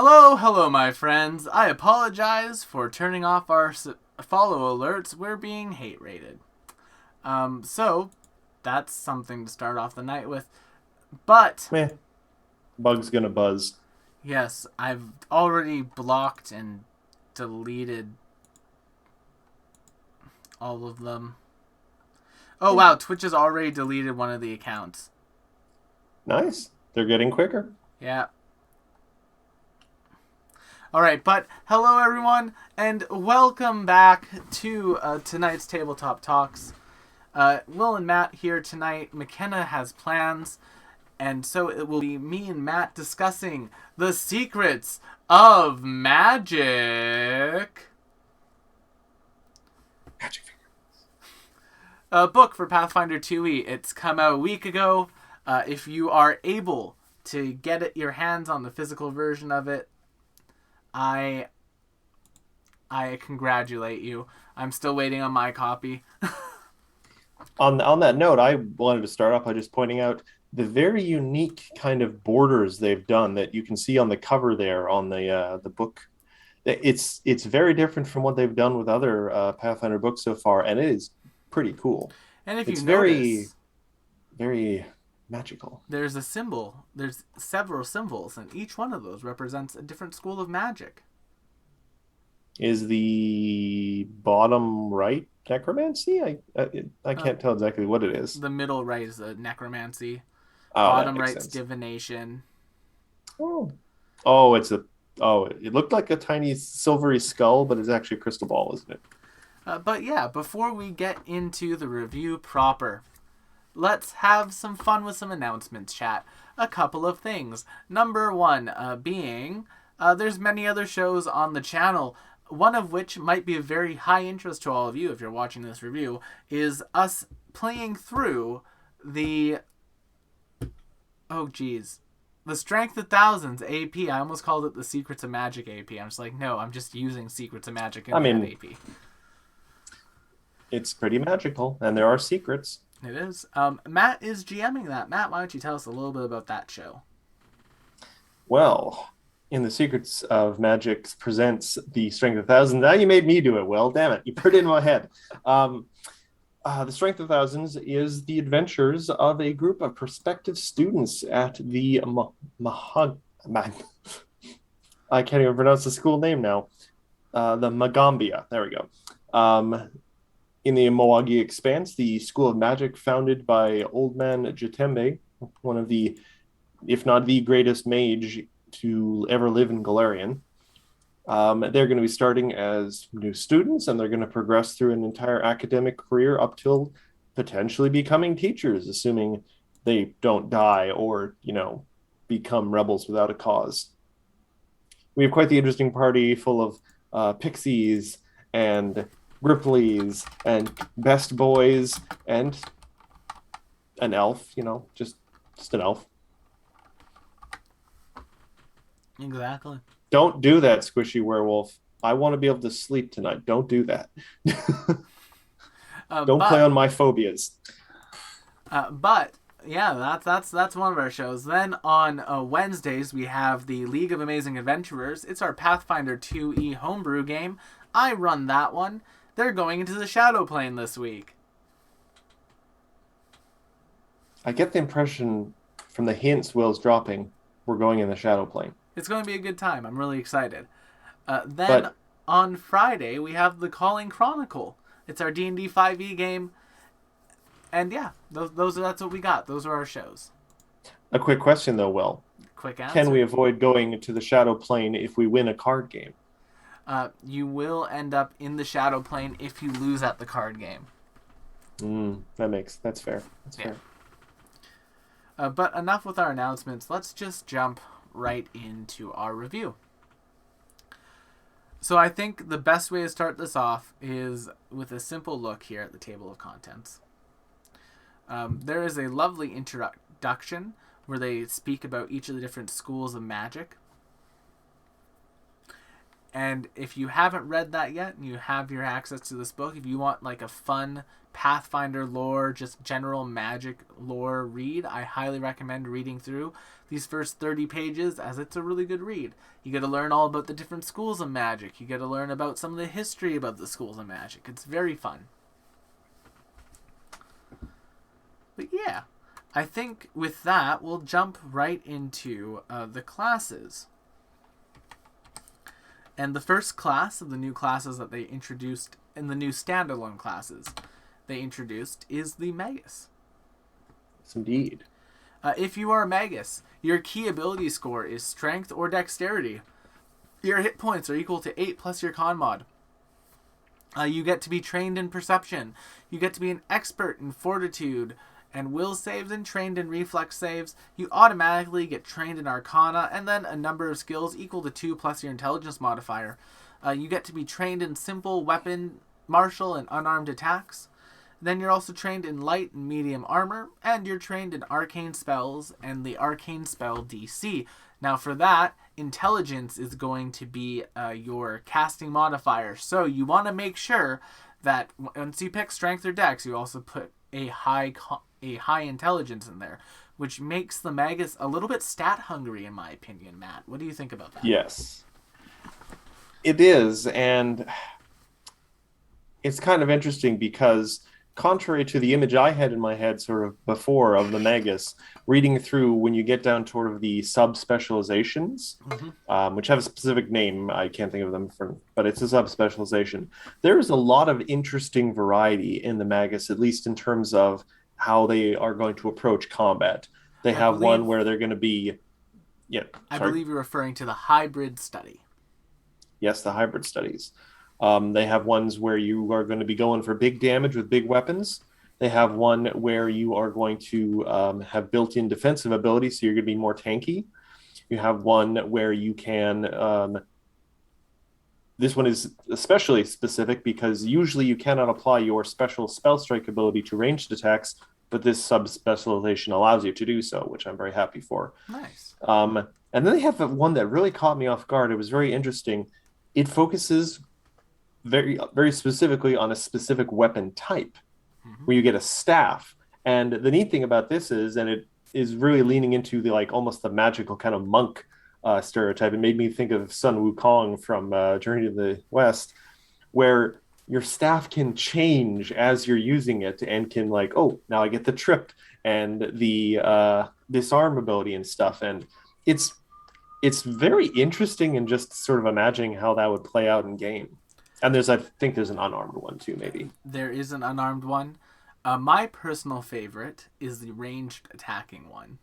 Hello, my friends. I apologize for turning off our follow alerts. We're being hate rated. So that's something to start off the night with. But Meh. Bug's gonna buzz. yes, I've already blocked and deleted all of them. Oh Yeah. wow, Twitch has already deleted one of the accounts. Nice. They're getting quicker. Yeah. All right, but hello everyone, and welcome back to tonight's tabletop talks. Will and Matt here tonight. McKenna has plans, and so it will be me and Matt discussing the secrets of magic. Magic finger. A book for Pathfinder 2e. It's come out a week ago. If you are able to your hands on the physical version of it, I I congratulate you. I'm still waiting on my copy. On that note, I wanted to start off by just pointing out the very unique kind of borders they've done that you can see on the cover there on the book. It's very different from what they've done with other Pathfinder books so far, and it is pretty cool. And if you It's very notice, very magical. there's a symbol. There's several symbols, and each one of those represents a different school of magic. Is the bottom right necromancy? I Uh, can't tell exactly what it is. the middle right is the necromancy. Oh, that Bottom makes right's sense. divination. Oh, oh, it's a oh, it looked like a tiny silvery skull, but it's actually a crystal ball, isn't it? But yeah, before we get into the review proper, let's have some fun with some announcements, chat. A couple of things. Number one, being there's many other shows on the channel. One of which might be of very high interest to all of you if you're watching this review is us playing through the geez, the Strength of Thousands AP. I almost called it the Secrets of Magic AP. I'm just like, no, I'm just using Secrets of Magic I in that mean, AP. it's pretty magical, and there are secrets. It is. Matt is GMing that. Matt, why don't you tell us a little bit about that show? Well, in the Secrets of Magic presents the Strength of Thousands. Now you made me do it. Well, damn it, you put it in my head. Um, the Strength of Thousands is the adventures of a group of prospective students at the I can't even pronounce the school name now. The Magambia. There we go. In the Moagi Expanse, the School of Magic founded by Old Man Jatembe, one of the, if not the greatest mage to ever live in Galarian. They're going to be starting as new students, and they're going to progress through an entire academic career up till potentially becoming teachers, assuming they don't die or, become rebels without a cause. We have quite the interesting party full of pixies and Ripley's and best boys and an elf, just an elf. Exactly. Don't do that, squishy werewolf. I want to be able to sleep tonight. Don't do that. Uh, Don't play but on my phobias. but yeah, that's one of our shows. Then on Wednesdays we have the League of Amazing Adventurers. It's our Pathfinder 2e homebrew game. I run that one. They're going into the Shadow Plane this week. I get the impression from the hints Will's dropping, we're going in the shadow plane. It's going to be a good time. I'm really excited. Then But on Friday we have the Calling Chronicle. It's our D&D 5e game. And yeah, that's what we got. Those are our shows. a quick question though, Will. Quick Can we answer. avoid going to the shadow plane if we win a card game? You will end up in the Shadow Plane if you lose at the card game. That's fair. That's Yeah. fair. But enough with our announcements. Let's just jump right into our review. So I think the best way to start this off is with a simple look here at the table of contents. There is a lovely introduction where they speak about each of the different schools of magic. And if you haven't read that yet and you have your access to this book, if you want like a fun Pathfinder lore, just general magic lore read, I highly recommend reading through these first 30 pages, as it's a really good read. You get to learn all about the different schools of magic. You get to learn about some of the history about the schools of magic. It's very fun. But yeah, I think with that, we'll jump right into the classes. And the first class of the new classes that they introduced in the new standalone classes they introduced is the Magus. Yes, indeed. If you are a Magus, your key ability score is Strength or Dexterity. Your hit points are equal to 8 plus your con mod. You get to be trained in Perception. You get to be an expert in Fortitude and Will saves and trained in Reflex saves. You automatically get trained in Arcana and then a number of skills equal to 2 plus your Intelligence modifier. You get to be trained in Simple, Weapon, Martial, and Unarmed attacks. Then you're also trained in Light and Medium Armor, and you're trained in Arcane Spells and the Arcane Spell DC. Now for that, Intelligence is going to be your casting modifier. So you want to make sure that once you pick Strength or Dex, you also put a high Intelligence in there, which makes the Magus a little bit stat hungry in my opinion. Matt, what do you think about that? Yes, it is, and it's kind of interesting because contrary to the image I had in my head sort of before of the Magus, reading through when you get down to sort of the sub-specializations, which have a specific name, I can't think of them, but it's a sub-specialization. There's a lot of interesting variety in the Magus, at least in terms of how they are going to approach combat. They have one where they're going to be... Yeah, I believe you're referring to the hybrid study. Yes, the hybrid studies. They have ones where you are going to be going for big damage with big weapons. They have one where you are going to have built-in defensive abilities, so you're going to be more tanky. You have one where you can... this one is especially specific because usually you cannot apply your special spell strike ability to ranged attacks, but this sub-specialization allows you to do so, which I'm very happy for. Nice. And then they have one that really caught me off guard. It was very interesting. It focuses very, very specifically on a specific weapon type, where you get a staff. And the neat thing about this is, and it is really leaning into the like almost the magical kind of monk stereotype. It made me think of Sun Wukong from Journey to the West, where your staff can change as you're using it and can like, oh, now I get the trip and the disarm ability and stuff. And it's very interesting and just sort of imagining how that would play out in game. And I think there's an unarmed one too, maybe. There is an unarmed one. My personal favorite is the ranged attacking one.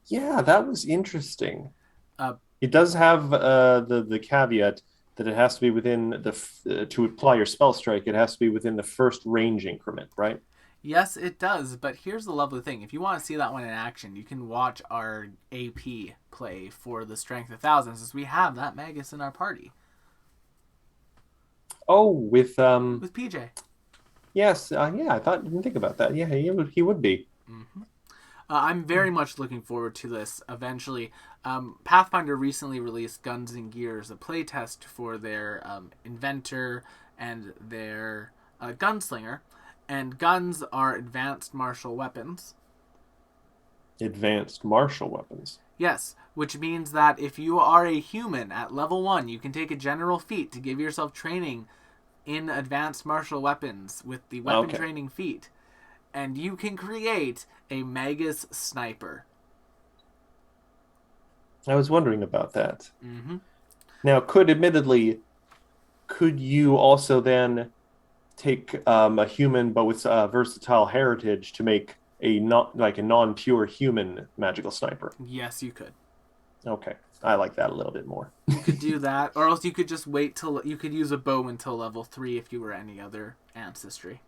Yeah, that was interesting. Uh, It does have the caveat that it has to be within to apply your spell strike. It has to be within the first range increment, right? Yes, it does. But here's the lovely thing: if you want to see that one in action, you can watch our AP play for the Strength of Thousands, as we have that Magus in our party. Oh, with PJ. Yes, yeah, didn't think about that. Yeah, he would be. Mm-hmm. I'm very much looking forward to this eventually. Pathfinder recently released Guns and Gears, a playtest for their Inventor and their Gunslinger. And guns are advanced martial weapons. Advanced martial weapons. Yes, which means that if you are a human at level 1, you can take a general feat to give yourself training in advanced martial weapons with the weapon training feat. And you can create a Magus sniper. I was wondering about that. Mm-hmm. Now, could you also then take a human but with versatile heritage to make a non-pure human magical sniper? Yes, you could. Okay, I like that a little bit more. You could do that, or else you could just wait till you could use a bow until level 3 if you were any other ancestry.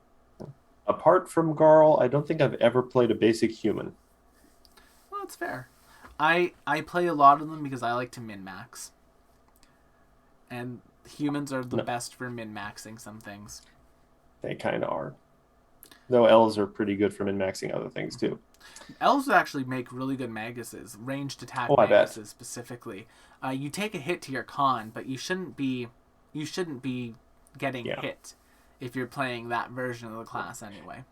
Apart from Garl, I don't think I've ever played a basic human. Well, that's fair. I play a lot of them because I like to min-max. And humans are the best for min-maxing some things. They kind of are. Though elves are pretty good for min-maxing other things too. Elves actually make really good maguses, ranged attack Oh, I bet. maguses specifically. You take a hit to your con, but you shouldn't be getting Yeah. hit if you're playing that version of the class anyway.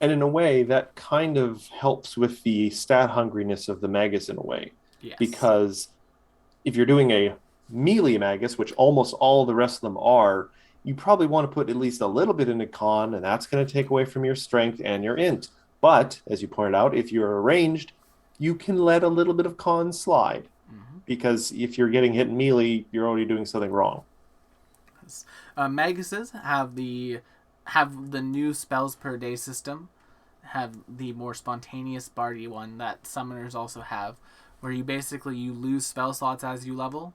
And in a way, that kind of helps with the stat hungriness of the Magus in a way. Yes. Because if you're doing a melee Magus, which almost all the rest of them are, you probably want to put at least a little bit into con, and that's going to take away from your strength and your int. But as you pointed out, if you're ranged, you can let a little bit of con slide. Mm-hmm. Because if you're getting hit in melee, you're already doing something wrong. Maguses have the new spells per day system, have the more spontaneous bardy one that summoners also have, where you lose spell slots as you level.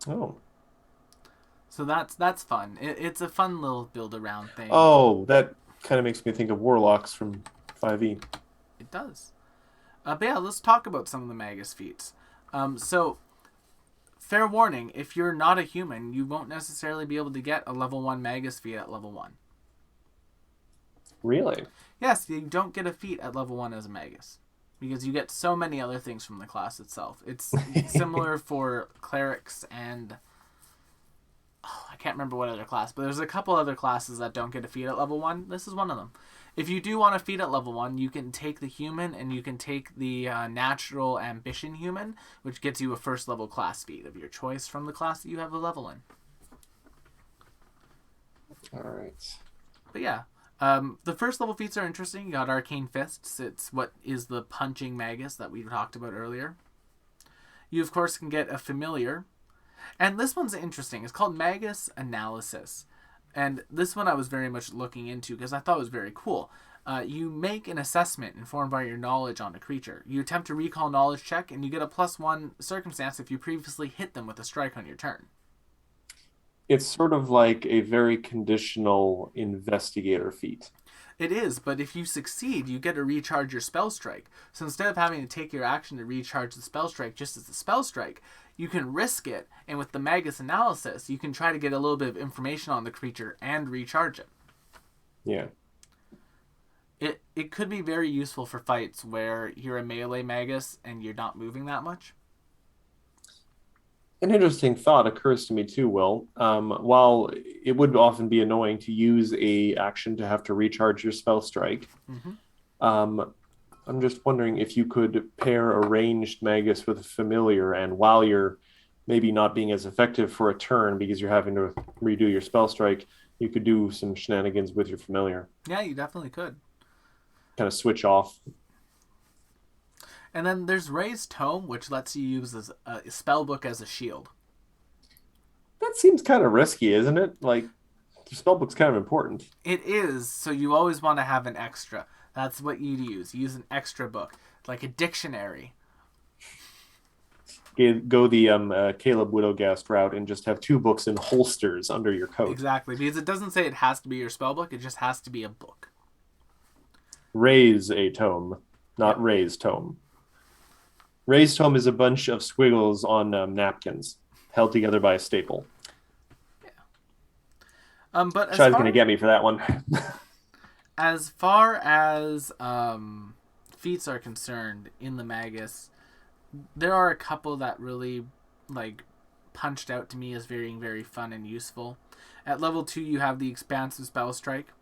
Oh. So that's fun. It's a fun little build around thing. Oh, that kind of makes me think of warlocks from 5e. It does. But yeah, let's talk about some of the Magus feats. So fair warning, if you're not a human, you won't necessarily be able to get a level 1 Magus feat at level 1. Really? Yes, you don't get a feat at level 1 as a Magus. Because you get so many other things from the class itself. It's similar for clerics and I can't remember what other class, but there's a couple other classes that don't get a feat at level 1. This is one of them. If you do want a feat at level 1, you can take the human and you can take the natural ambition human, which gets you a first level class feat of your choice from the class that you have a level in. All right. But yeah, the first level feats are interesting. You got Arcane Fists. It's what is the punching magus that we talked about earlier. You, of course, can get a familiar. And this one's interesting. It's called Magus Analysis. And this one I was very much looking into because I thought it was very cool. You make an assessment informed by your knowledge on a creature. You attempt to recall knowledge check, and you get a +1 circumstance if you previously hit them with a strike on your turn. It's sort of like a very conditional investigator feat. It is, but if you succeed, you get to recharge your spell strike. So instead of having to take your action to recharge the spell strike just as a spell strike, you can risk it, and with the Magus Analysis, you can try to get a little bit of information on the creature and recharge it. Yeah. It could be very useful for fights where you're a melee Magus and you're not moving that much. An interesting thought occurs to me too, Will. While it would often be annoying to use a action to have to recharge your spell strike, Mm-hmm. um, I'm just wondering if you could pair a ranged magus with a familiar, and while you're maybe not being as effective for a turn because you're having to redo your spell strike, you could do some shenanigans with your familiar. Yeah, you definitely could. Kind of switch off. And then there's Ray's Tome, which lets you use a spell book as a shield. That seems kind of risky, isn't it? Like, the spell book's kind of important. It is, so you always want to have an extra. That's what you'd use. Use an extra book, like a dictionary. Go the Caleb Widowgast route and just have two books in holsters under your coat. Exactly, because it doesn't say it has to be your spell book, it just has to be a book. Raise a tome, Yep. not raise tome. Raised tome is a bunch of squiggles on napkins held together by a staple. But as Shai's going to far get me for that one. as far as feats are concerned in the Magus, there are a couple that really like punched out to me as being very fun and useful. At level 2, you have the Expansive Spell Strike.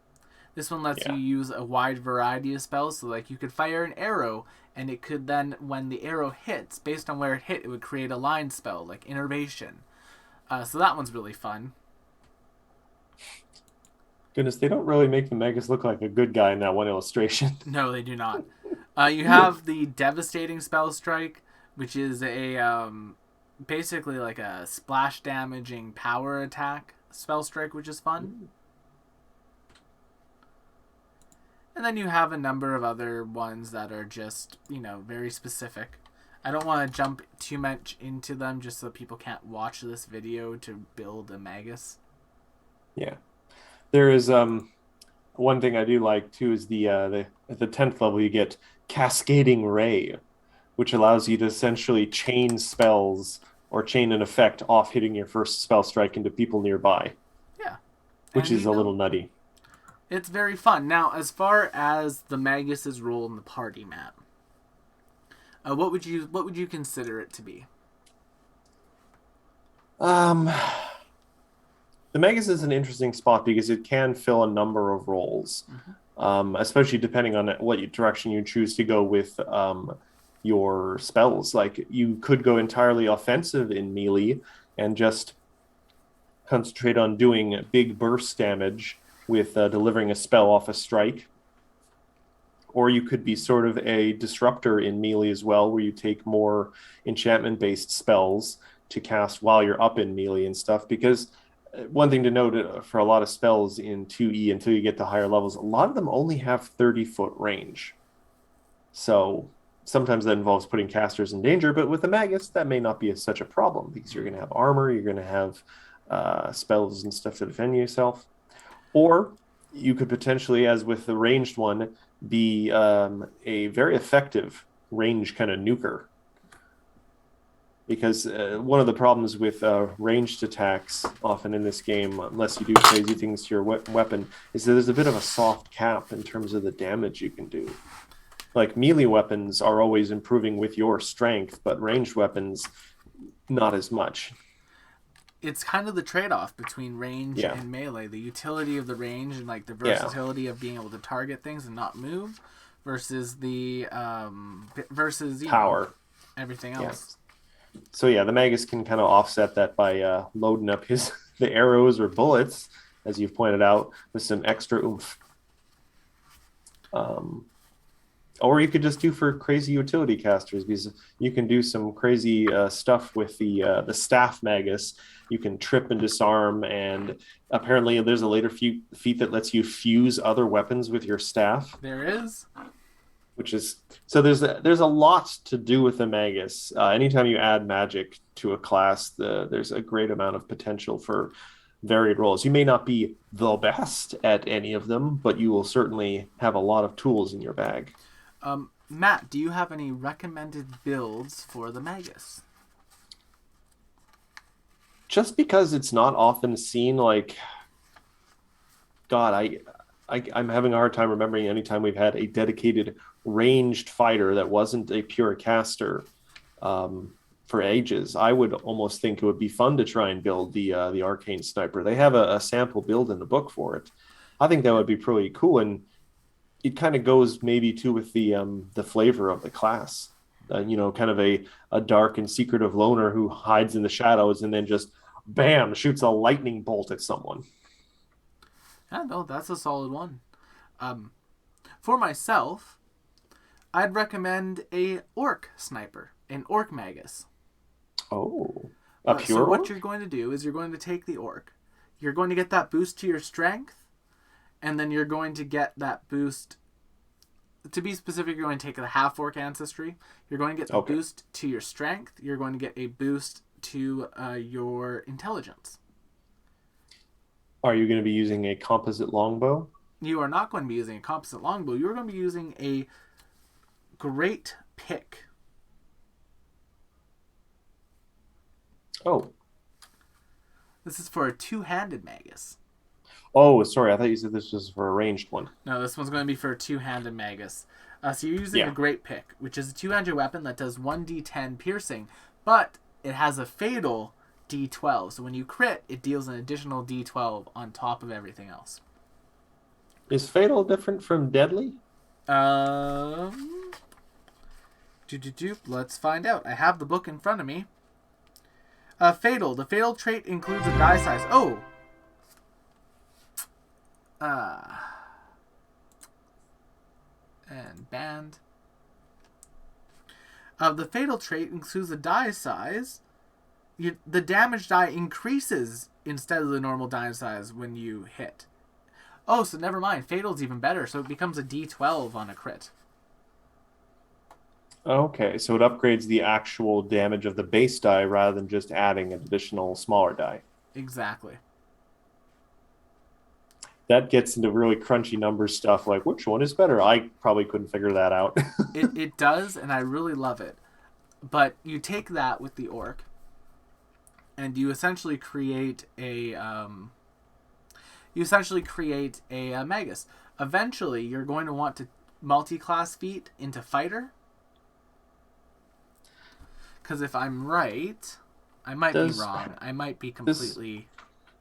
This one lets Yeah. you use a wide variety of spells, so like you could fire an arrow, and it could then, when the arrow hits, based on where it hit, it would create a line spell like Innervation. So that one's really fun. Goodness, they don't really make the Magus look like a good guy in that one illustration. No, they do not. You have the Devastating Spell Strike, which is a basically like a splash damaging power attack spell strike, which is fun. And then you have a number of other ones that are just, very specific. I don't want to jump too much into them just so people can't watch this video to build a Magus. Yeah. There is one thing I do like too is the at the 10th level you get Cascading Ray, which allows you to essentially chain spells or chain an effect off hitting your first spell strike into people nearby, Yeah. which And is a little nutty. It's very fun. Now, as far as the Magus's role in the party, Matt, what would you consider it to be? Um, the Magus is an interesting spot because it can fill a number of roles, Mm-hmm. especially depending on what direction you choose to go with your spells. Like you could go entirely offensive in melee and just concentrate on doing big burst damage with delivering a spell off a strike. Or you could be sort of a disruptor in melee as well, where you take more enchantment based spells to cast while you're up in melee and stuff. Because one thing to note for a lot of spells in 2E until you get to higher levels, a lot of them only have 30-foot range. So sometimes that involves putting casters in danger, but with the Magus, that may not be such a problem because you're going to have armor, you're going to have spells and stuff to defend yourself. Or you could potentially, as with the ranged one, be a very effective range kind of nuker. Because one of the problems with ranged attacks, often in this game, unless you do crazy things to your weapon, is that there's a bit of a soft cap in terms of the damage you can do. Like melee weapons are always improving with your strength, but ranged weapons, not as much. It's kind of the trade-off between range Yeah. and melee. The utility of the range and like the Yeah. versatility of being able to target things and not move, versus the versus Power. everything Yeah. else. So yeah, the Magus can kind of offset that by loading up his the arrows or bullets, as you've pointed out, with some extra oomph. Um, or you could just do for crazy utility casters because you can do some crazy stuff with the staff Magus. You can trip and disarm, and apparently there's a later feat that lets you fuse other weapons with your staff, There is. which is so there's a lot to do with the Magus. Anytime you add magic to a class, there's a great amount of potential for varied roles. You may not be the best at any of them, but you will certainly have a lot of tools in your bag. Matt, do you have any recommended builds for the Magus? Just because it's not often seen, like God, I'm having a hard time remembering any time we've had a dedicated ranged fighter that wasn't a pure caster for ages. I would almost think it would be fun to try and build the arcane sniper. They have a sample build in the book for it. I think that would be pretty cool, and it kind of goes maybe too with the flavor of the class. Kind of a dark and secretive loner who hides in the shadows and then just bam shoots a lightning bolt at someone. Yeah, no, that's a solid one. Um, for myself, I'd recommend a orc sniper, an orc magus. Oh, a So pure what orc? you're going to do is you're going to take the orc, you're going to get that boost to your strength, and then you're going to get that boost. To be specific, you're going to take the half orc ancestry. You're going to get the Okay. boost to your strength. You're going to get a boost to your intelligence. Are you going to be using a composite longbow? You are not going to be using a composite longbow. You're going to be using a great pick. Oh, This is for a two-handed magus. oh, sorry. I thought you said this was for a ranged one. No, this one's going to be for a two-handed magus. So you're using a Yeah. great pick, which is a two-handed weapon that does 1d10 piercing, but it has a fatal d12. So when you crit, it deals an additional d12 on top of everything else. Is fatal different from deadly? Um, let's find out. I have the book in front of me. Fatal. The fatal trait includes a die size. Oh. And banned. The fatal trait includes a die size. The damage die increases instead of the normal die size when you hit. Oh, so never mind. Fatal's even better, so it becomes a d12 on a crit. Okay, so it upgrades the actual damage of the base die rather than just adding an additional smaller die. Exactly. That gets into really crunchy number stuff like which one is better? I probably couldn't figure that out. It does, and I really love it. But you take that with the orc, and you essentially create a You essentially create a Magus. Eventually, you're going to want to multi-class feat into fighter. Because if I'm right, I might be Does wrong. I might be this completely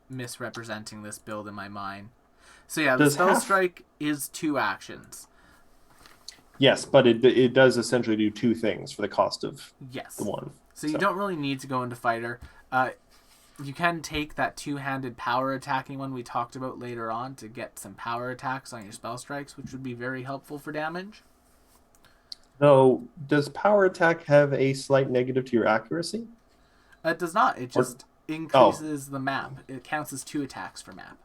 misrepresenting this build in my mind. So yeah, the does spell half strike is 2 actions. yes, but it does essentially do two things for the cost of the Yes. one. So you So don't really need to go into fighter. Uh, you can take that two-handed power attacking one we talked about later on to get some power attacks on your spell strikes, which would be very helpful for damage. though, does power attack have a slight negative to your accuracy? It does not. It Or just oh, increases the map. It counts as 2 attacks for map.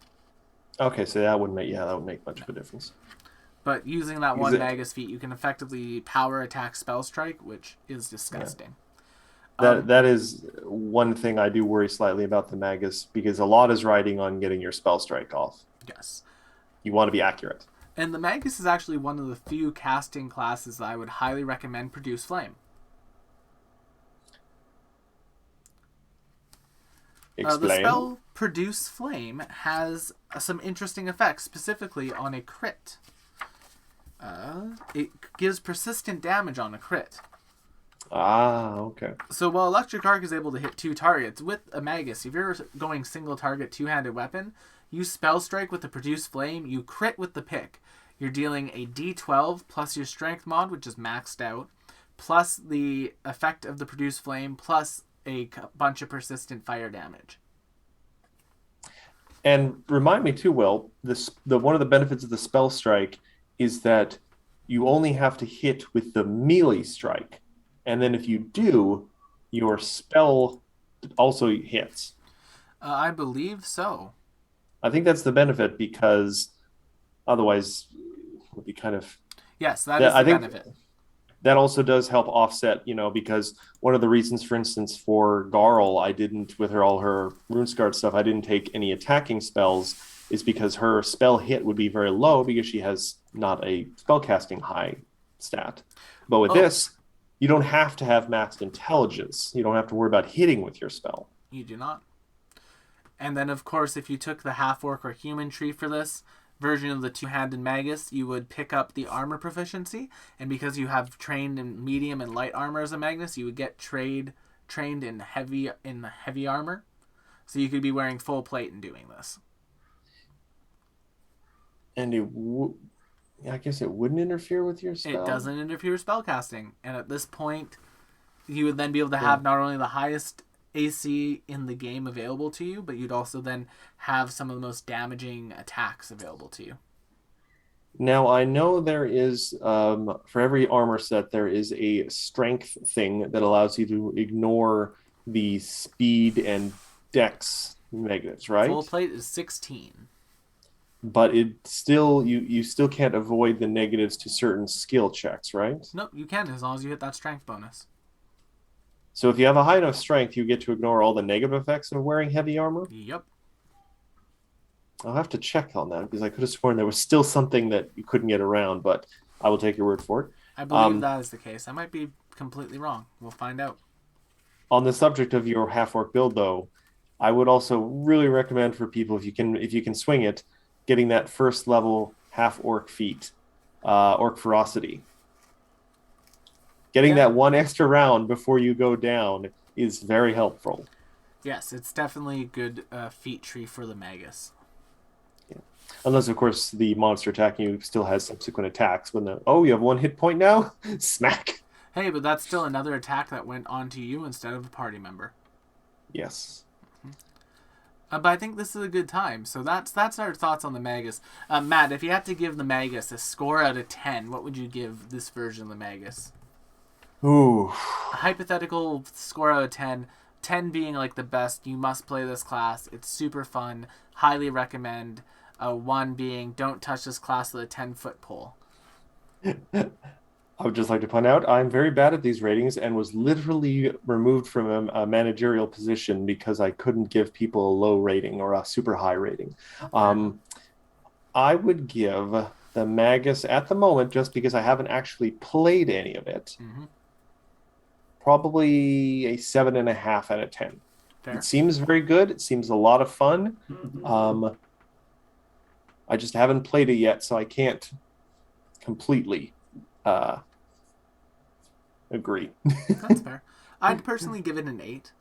okay, so that wouldn't make much of a difference. But using that Because one it Magus feat, you can effectively power attack spell strike, which is yeah. disgusting. That is one thing I do worry slightly about the Magus because a lot is riding on getting your spell strike off. Yes. You want to be accurate. And the Magus is actually one of the few casting classes that I would highly recommend Produce Flame. The Explain. spell Produce Flame has some interesting effects, specifically on a crit. It gives persistent damage on a crit. Ah, okay. So while Electric Arc is able to hit 2 targets, with a Magus, if you're going single target two-handed weapon, you spell strike with the Produce Flame, you crit with the pick. You're dealing a d12 plus your strength mod, which is maxed out, plus the effect of the Produce Flame, plus a bunch of persistent fire damage. And remind me too, Will, the one of the benefits of the spell strike is that you only have to hit with the melee strike. And then if you do, your spell also hits. I believe so. I think that's the benefit because otherwise it would be kind of Yes, that that is I the think benefit. that also does help offset, because one of the reasons, for instance, for Garl, I didn't, with all her RuneScarred stuff, I didn't take any attacking spells, is because her spell hit would be very low because she has not a spellcasting high stat. But with Oh, this, you don't have to have maxed intelligence. You don't have to worry about hitting with your spell. you do not. And then, of course, if you took the half-orc or human tree for this version of the two-handed Magus, you would pick up the armor proficiency. And because you have trained in medium and light armor as a Magus, you would get trained in heavy armor. So you could be wearing full plate and doing this. And I guess it wouldn't interfere with your It spell. doesn't interfere with spellcasting. And at this point, you would then be able to Yeah. have not only the highest AC in the game available to you, but you'd also then have some of the most damaging attacks available to you. Now, I know there is, for every armor set, there is a strength thing that allows you to ignore the speed and dex negatives, Full right? plate is 16. But you still can't avoid the negatives to certain skill checks, right? Nope, you can as long as you hit that strength bonus. So if you have a high enough strength, you get to ignore all the negative effects of wearing heavy armor. Yep. I'll have to check on that because I could have sworn there was still something that you couldn't get around, but I will take your word for it. I believe Um, that is the case. I might be completely wrong. We'll find out. on the subject of your half orc build, though, I would also really recommend for people if you can swing it, getting that first level half orc feat, orc ferocity. Getting Yeah. that one extra round before you go down is very helpful. Yes, it's definitely a good feat tree for the Magus. Yeah. Unless, of course, the monster attacking you still has subsequent attacks. You have 1 hit point now, smack. Hey, but that's still another attack that went onto you instead of a party member. Yes. But I think this is a good time. So that's our thoughts on the Magus. Matt, if you had to give the Magus a score out of 10, what would you give this version of the Magus? Ooh. A hypothetical score out of 10. 10 being like the best, you must play this class. It's super fun. Highly recommend. 1 being don't touch this class with a 10-foot pole. I would just like to point out I'm very bad at these ratings and was literally removed from a managerial position because I couldn't give people a low rating or a super high rating. Fair. I would give the Magus at the moment, just because I haven't actually played any of it, Mm-hmm. probably a 7.5 out of 10. It Fair. seems very good. It seems a lot of fun. Um, I just haven't played it yet, so I can't completely uh, agree. That's fair. I'd personally give it an 8.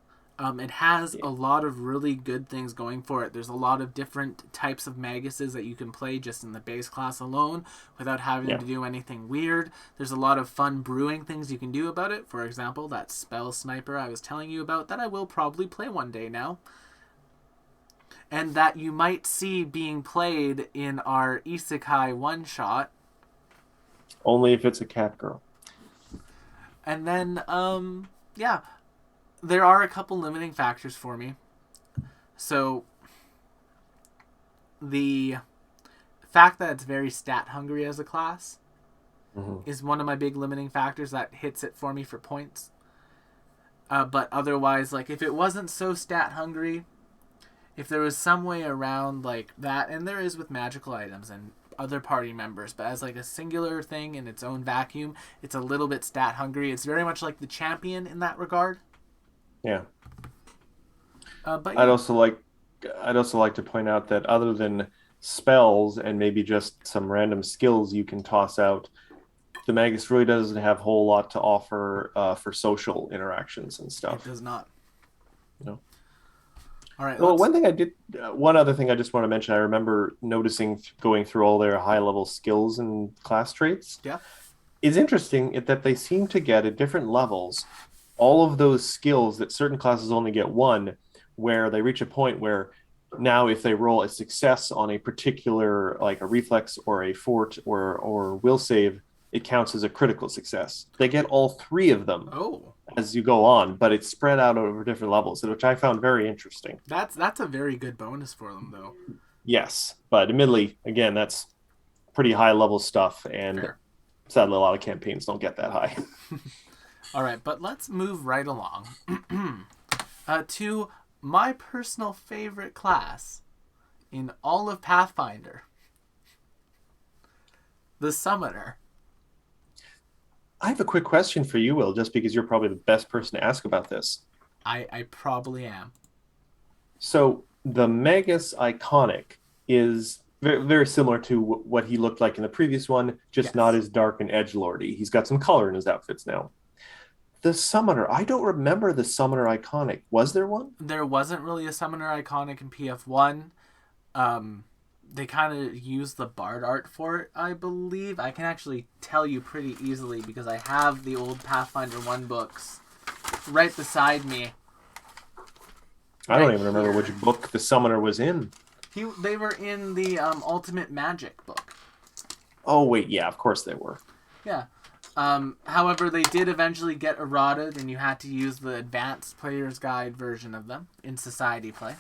It has Yeah, a lot of really good things going for it. There's a lot of different types of Maguses that you can play just in the base class alone without having yeah. to do anything weird. There's a lot of fun brewing things you can do about it. For example, that spell sniper I was telling you about that I will probably play one day now. And that you might see being played in our Isekai one shot. Only if it's a cat girl. And then, yeah, there are a couple limiting factors for me. So the fact that it's very stat hungry as a class Mhm. is one of my big limiting factors that hits it for me for points. But otherwise, like if it wasn't so stat hungry, if there was some way around like that, and there is with magical items and other party members, but as like a singular thing in its own vacuum, it's a little bit stat hungry. It's very much like the champion in that regard. Yeah. But I'd yeah, also like I'd also like to point out that other than spells and maybe just some random skills you can toss out, the Magus really doesn't have a whole lot to offer for social interactions and it stuff. does not. You know. All right, Well, let's. one other thing I just want to mention. I remember noticing going through all their high level skills and class traits. Yeah. Is interesting that they seem to get at different levels all of those skills that certain classes only get one, where they reach a point where now if they roll a success on a particular like a reflex or a fort or will save, it counts as a critical success. They get all three of them Oh, as you go on, but it's spread out over different levels, which I found very interesting. that's a very good bonus for them though. Yes, but admittedly, again, that's pretty high level stuff, and Fair. sadly, a lot of campaigns don't get that high. All right, but let's move right along to my personal favorite class in all of Pathfinder, the Summoner. I have a quick question for you, Will, just because you're probably the best person to ask about this. I probably am. So the Magus Iconic is very similar to what he looked like in the previous one, just not Yes. as dark and edgelordy. He's got some color in his outfits now. The Summoner, I don't remember the Summoner Iconic. Was there one? There wasn't really a Summoner iconic in PF1. Um, they kind of used the Bard art for it, I believe. I can actually tell you pretty easily because I have the old Pathfinder 1 books right beside me, I don't right even remember which here. book the Summoner was in. They were in the Ultimate Magic book. Oh, wait, yeah, of course they were. Yeah. However, they did eventually get eroded, and you had to use the Advanced Player's Guide version of them in Society Play.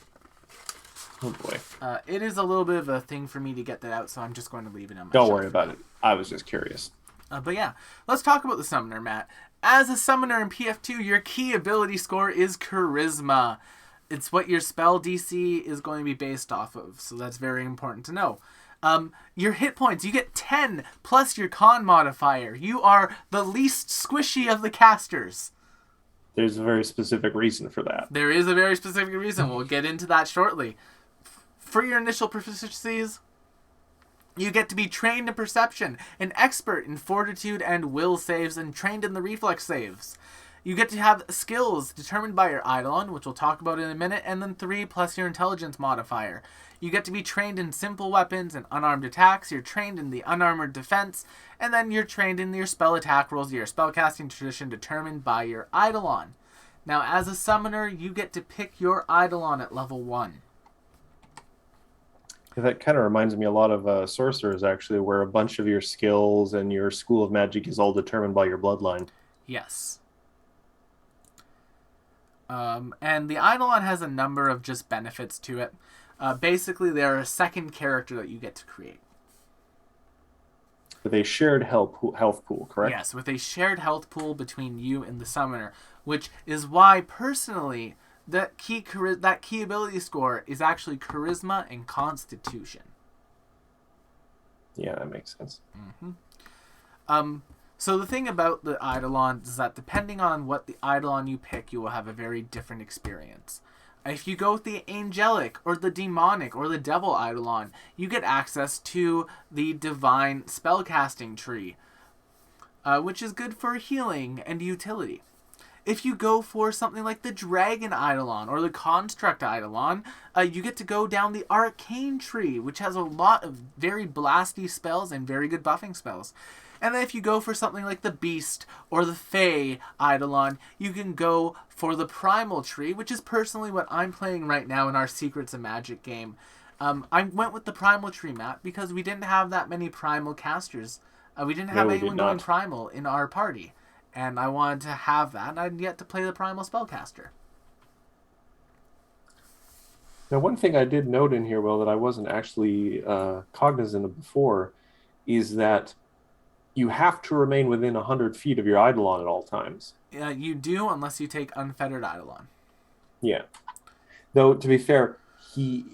Oh, boy. It is a little bit of a thing for me to get that out, so I'm just going to leave it on my Don't shelf worry for about now. it. I was just curious. But yeah, let's talk about the Summoner, Matt. As a Summoner in PF2, your key ability score is Charisma. It's what your spell DC is going to be based off of, so that's very important to know. Your hit points, you get 10 plus your con modifier. You are the least squishy of the casters. There's a very specific reason for that. There is a very specific reason. We'll get into that shortly. For your initial proficiencies, you get to be trained in perception, an expert in fortitude and will saves, and trained in the reflex saves. You get to have skills determined by your Eidolon, which we'll talk about in a minute, and then 3 plus your intelligence modifier. You get to be trained in simple weapons and unarmed attacks. You're trained in the unarmored defense, and then you're trained in your spell attack rolls, your spellcasting tradition determined by your Eidolon. Now, as a summoner, you get to pick your Eidolon at level 1. That kind of reminds me a lot of sorcerers, actually, where a bunch of your skills and your school of magic is all determined by your bloodline. Yes. And the Eidolon has a number of just benefits to it. Basically, they're a second character that you get to create. With a shared health pool, correct? Yes, with a shared health pool between you and the summoner, which is why personally that key ability score is actually charisma and constitution. Yeah, that makes sense. So the thing about the Eidolon is that depending on what the Eidolon you pick, you will have a very different experience. If you go with the angelic or the demonic or the devil eidolon, you get access to the divine spellcasting tree, which is good for healing and utility. If you go for something like the Dragon Eidolon or the Construct Eidolon, you get to go down the Arcane Tree, which has a lot of very blasty spells and very good buffing spells. And then if you go for something like the Beast or the Fey Eidolon, you can go for the Primal Tree, which is personally what I'm playing right now in our Secrets of Magic game. I went with the Primal Tree, Matt, because we didn't have that many Primal casters. We didn't have No, we did anyone going not. Primal in our party. And I wanted to have that, and I'd yet to play the Primal Spellcaster. Now, one thing I did note in here, Will, that I wasn't actually cognizant of before, is that you have to remain within 100 feet of your Eidolon at all times. You do, unless you take Unfettered Eidolon. Yeah. Though, to be fair, he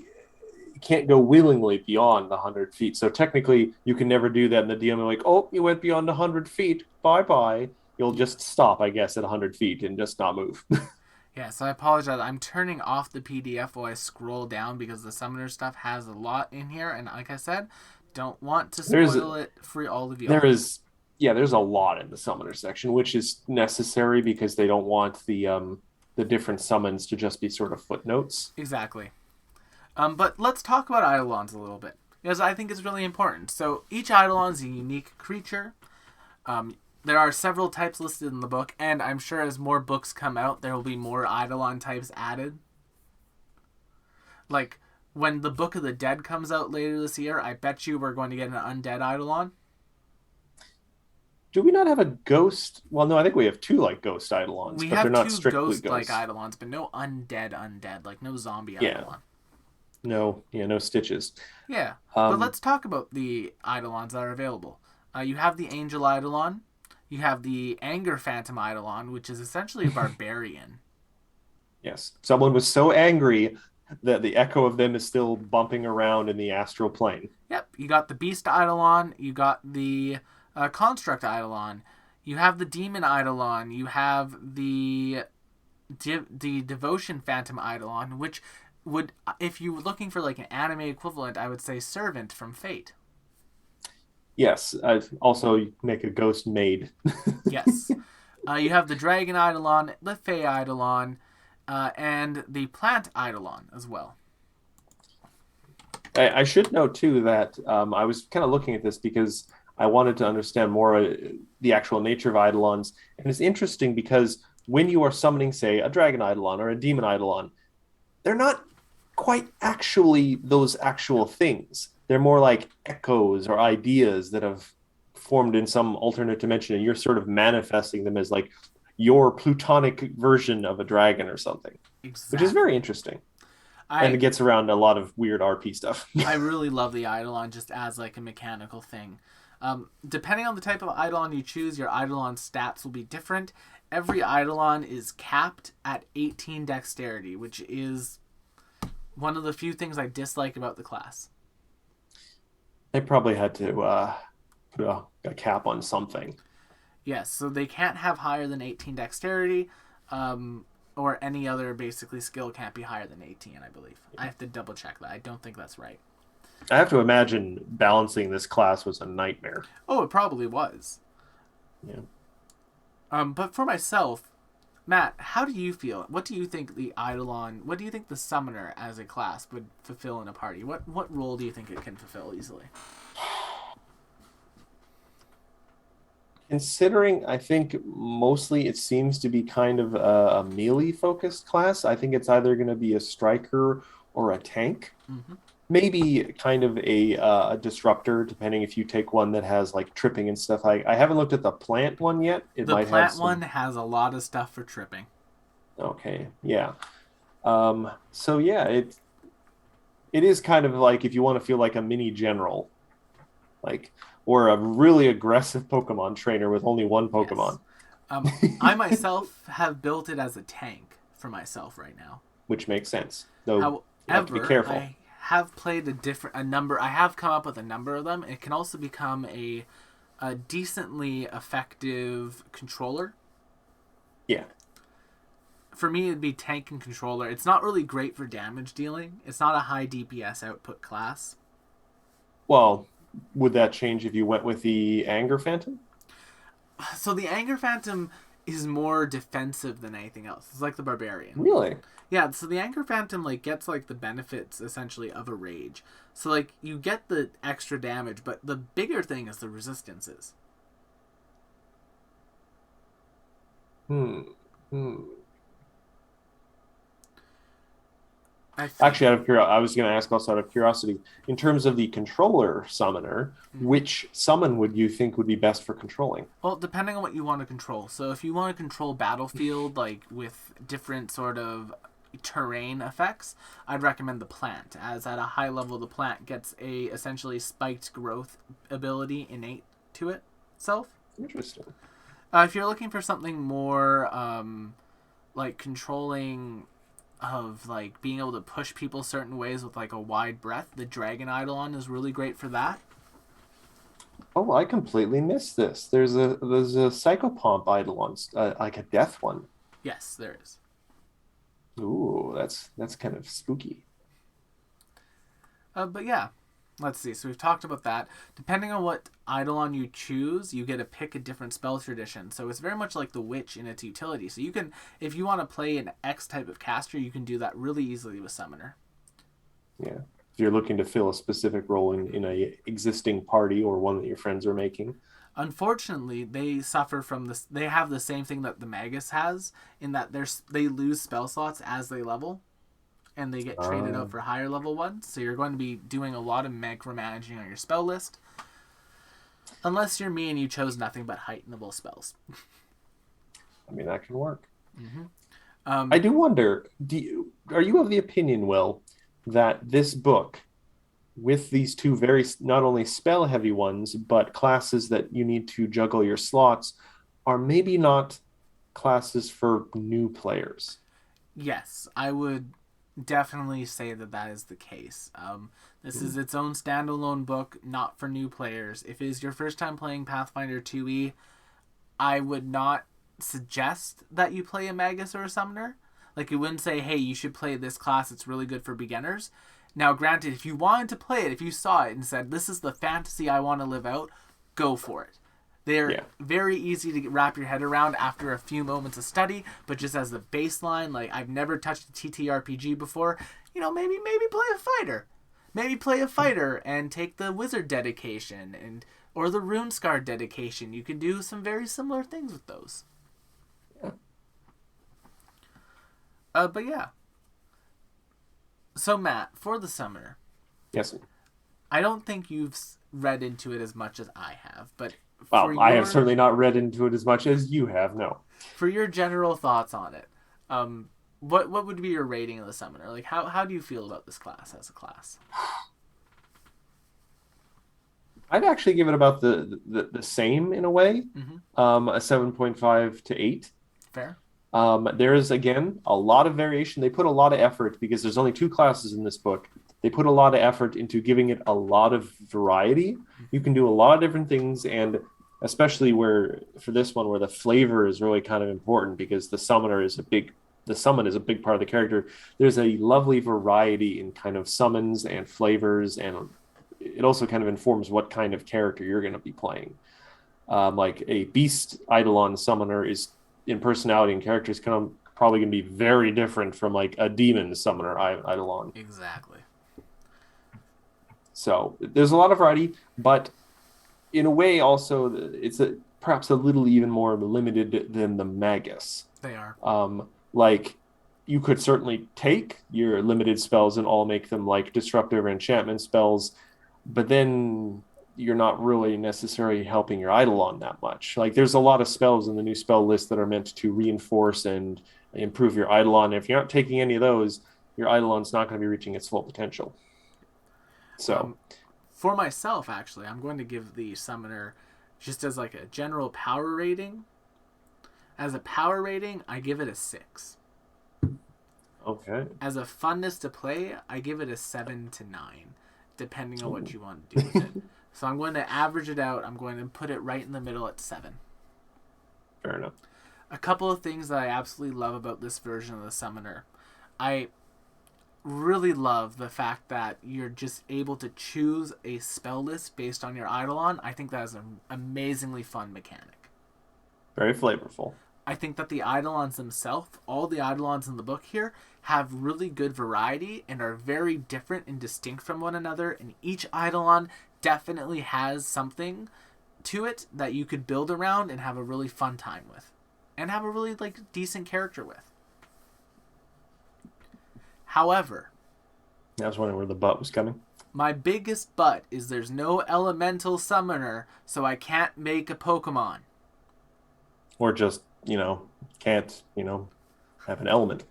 can't go willingly beyond the 100 feet. So technically, you can never do that. And the DM will like, oh, you went beyond 100 feet. Bye bye. You'll just stop, I guess, at 100 feet and just not move. Yeah, so I apologize. I'm turning off the PDF while I scroll down because the Summoner stuff has a lot in here. And like I said, don't want to There's spoil it for all of there y'all. is yeah, there's a lot in the summoner section, which is necessary because they don't want the different summons to just be sort of footnotes. Exactly. But let's talk about Eidolons a little bit because I think it's really important. So each Eidolon is a unique creature. There are several types listed in the book, and I'm sure as more books come out, there will be more Eidolon types added. Like, when the Book of the Dead comes out later this year, I bet you we're going to get an undead Eidolon. Do we not have a ghost? Well, no, I think we have two like ghost eidolons, We but they're have not two strictly ghost-like ghosts. Eidolons, but no undead, like no zombie Yeah, Eidolon. no, yeah, no stitches. Yeah, but Um, let's talk about the Eidolons that are available. You have the Angel Eidolon. You have the Anger Phantom Eidolon, which is essentially a barbarian. yes, someone was so angry that the echo of them is still bumping around in the astral plane. Yep, you got the Beast Eidolon, you got the Construct Eidolon, you have the Demon Eidolon, you have the Devotion Phantom Eidolon, which would, if you were looking for like an anime equivalent, I would say Servant from Fate. Yes, I'd also make a ghost maid. Yes. You have the Dragon Eidolon, the Fey Eidolon, and the Plant Eidolon as well. I should note too that I was kind of looking at this because I wanted to understand more the actual nature of eidolons, and it's interesting because when you are summoning, say, a dragon eidolon or a demon eidolon, they're not quite actually those actual things. They're more like echoes or ideas that have formed in some alternate dimension, and you're sort of manifesting them as like your plutonic version of a dragon or something, which is very Exactly. interesting. And it I gets around a lot of weird RP stuff. I really love the Eidolon just as like a mechanical thing. Depending on the type of Eidolon you choose, your Eidolon stats will be different. Every Eidolon is capped at 18 dexterity, which is one of the few things I dislike about the class. They probably had to put a cap on something. Yes, so they can't have higher than 18 dexterity, or any other basically skill can't be higher than 18, I believe. I have to double check that. I don't think that's right. I have to imagine balancing this class was a nightmare. Oh, it probably was. Yeah. But for myself, Matt, how do you feel? What do you think the Eidolon, what do you think the Summoner as a class would fulfill in a party? What role do you think it can fulfill easily? Considering, I think mostly it seems to be kind of a melee focused class. I think it's either going to be a striker or a tank. Mm-hmm. Maybe kind of a disruptor, depending if you take one that has like tripping and stuff. I haven't looked at the plant one yet. It The might have plant one some. has a lot of stuff for tripping. Okay, yeah. So yeah, it is kind of like if you want to feel like a mini general, like or a really aggressive Pokemon trainer with only one Yes. Pokemon, I myself have built it as a tank for myself right now. which makes sense. Though you have to be However, careful. I have played a number. I have come up with a number of them. It can also become a decently effective controller. Yeah. For me, it'd be tank and controller. It's not really great for damage dealing. It's not a high DPS output class. Well, would that change if you went with the Anger Phantom? So the Anger Phantom is more defensive than anything else. It's like the Barbarian. Really? Yeah, so the Anger Phantom like gets like the benefits essentially of a rage. So like you get the extra damage, but the bigger thing is the resistances. Hmm. Hmm. I think. Actually, out of curiosity, I was going to ask also out of curiosity, in terms of the controller summoner, Mhm. which summon would you think would be best for controlling? Well, depending on what you want to control. So if you want to control battlefield like with different sort of terrain effects, I'd recommend the plant, as at a high level the plant gets a essentially spiked growth ability innate to itself. Interesting. If you're looking for something more like controlling of like being able to push people certain ways with like a wide breadth, the Dragon Eidolon is really great for that. Oh, I completely missed this. There's a Psychopomp Eidolon, like a death one. Yes, there is. Ooh, that's kind of spooky. But yeah, let's see. So we've talked about that. Depending on what Eidolon you choose, you get to pick a different spell tradition. So it's very much like the Witch in its utility. So you can, if you want to play an X type of caster, you can do that really easily with Summoner. Yeah. If you're looking to fill a specific role in a existing party or one that your friends are making. Unfortunately, they suffer from this. They have the same thing that the Magus has, in that they lose spell slots as they level, and they get traded Uh, out for higher level ones. So you're going to be doing a lot of micromanaging on your spell list, unless you're me and you chose nothing but heightenable spells. I mean, that can work. Mm-hmm. I do wonder, are you of the opinion, Will, that this book, with these two very not only spell heavy ones, but classes that you need to juggle your slots, are maybe not classes for new players? Yes, I would definitely say that that is the case. This Hmm. is its own standalone book, not for new players. If it is your first time playing Pathfinder 2e, I would not suggest that you play a Magus or a Summoner. Like, it wouldn't say, hey, you should play this class, it's really good for beginners. Now, granted, if you wanted to play it, if you saw it and said, this is the fantasy I want to live out, go for it. They're Yeah. very easy to wrap your head around after a few moments of study, but just as the baseline, like I've never touched a TTRPG before, maybe play a fighter. Maybe play a fighter and take the wizard dedication and or the rune scar dedication. You can do some very similar things with those. Yeah. But yeah. So Matt, for the summoner, Yes. I don't think you've read into it as much as I have, but for Well, I have your certainly not read into it as much as you have. No. for your general thoughts on it, um, what would be your rating of the summoner? Like how do you feel about this class as a class? I'd actually give it about the same in a way, Mm-hmm. a 7.5 to 8. Fair. There is, again, a lot of variation. They put a lot of effort because there's only two classes in this book. They put a lot of effort into giving it a lot of variety. You can do a lot of different things, and especially where for this one, where the flavor is really kind of important because the summon is a big part of the character. There's a lovely variety in kind of summons and flavors, and it also kind of informs what kind of character you're going to be playing. Like a beast eidolon summoner is in personality and characters kind of probably going to be very different from like a demon summoner eidolon. Exactly. So there's a lot of variety, but in a way also perhaps a little even more limited than the magus. They are. Like you could certainly take your limited spells and all make them like disruptive or enchantment spells, but then you're not really necessarily helping your eidolon that much. Like there's a lot of spells in the new spell list that are meant to reinforce and improve your eidolon. If you're not taking any of those, your eidolon's not going to be reaching its full potential. So Um, for myself, actually, I'm going to give the summoner just as like a general power rating. As a power rating, I give it a 6. okay. As a funness to play, I give it a 7 to 9, depending on what Ooh. you want to do with it. So I'm going to average it out. I'm going to put it right in the middle at 7. Fair enough. A couple of things that I absolutely love about this version of the Summoner. I really love the fact that you're just able to choose a spell list based on your Eidolon. I think that is an amazingly fun mechanic. Very flavorful. I think that the Eidolons themselves, all the Eidolons in the book here, have really good variety and are very different and distinct from one another. And each Eidolon definitely has something to it that you could build around and have a really fun time with, and have a really decent character with. However, I was wondering where the butt was coming. my biggest but is there's no elemental summoner, so I can't make a Pokemon. Or just, can't, have an element.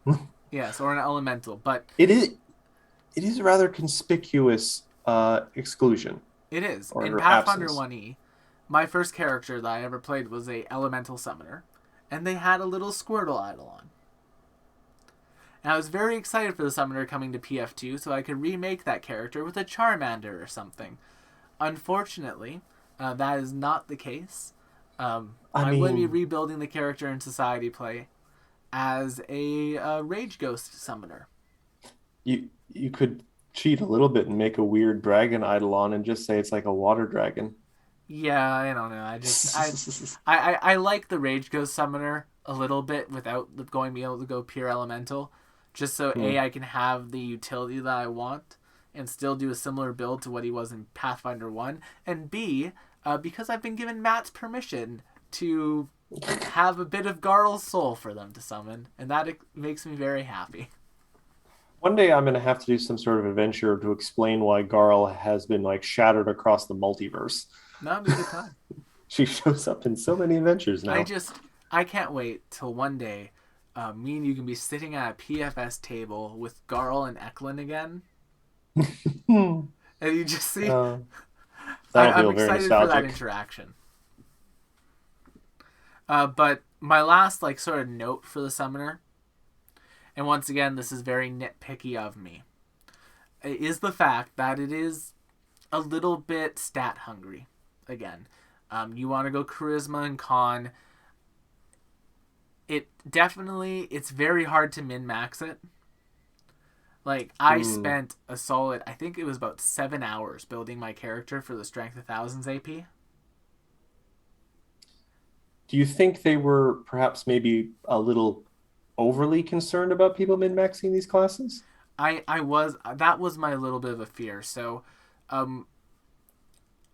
Yes, or an elemental, but It is it is a rather conspicuous exclusion it is. In or Pathfinder absence. 1E, my first character that I ever played was a elemental summoner, and they had a little Squirtle Eidolon. And I was very excited for the summoner coming to PF2 so I could remake that character with a Charmander or something. Unfortunately, that is not the case. I I'm going to be mean, rebuilding the character in Society Play as a Rage Ghost summoner. you could cheat a little bit and make a weird dragon eidolon and just say it's like a water dragon. Yeah, I don't know. I like the Rage Ghost summoner a little bit without going being able to go pure elemental, just so Hmm. A, I can have the utility that I want and still do a similar build to what he was in Pathfinder 1, and B, because I've been given Matt's permission to have a bit of Garl's soul for them to summon, and that makes me very happy. One day I'm going to have to do some sort of adventure to explain why Garl has been like shattered across the multiverse. That'd be a good time. She shows up in so many adventures I now. just I can't wait till one day me and you can be sitting at a PFS table with Garl and Eklund again, Hmm. and you just see. Uh, that'll I'm feel very excited for that nostalgic. interaction. But my last sort of note for the summoner, and once again this is very nitpicky of me, is the fact that it is a little bit stat hungry. Again, you want to go charisma and con. It's very hard to min max it. I Hmm. spent a solid, I think it was about 7 hours building my character for the Strength of Thousands AP. Do you think they were perhaps maybe a little overly concerned about people min-maxing these classes? I was that was my little bit of a fear. So, um,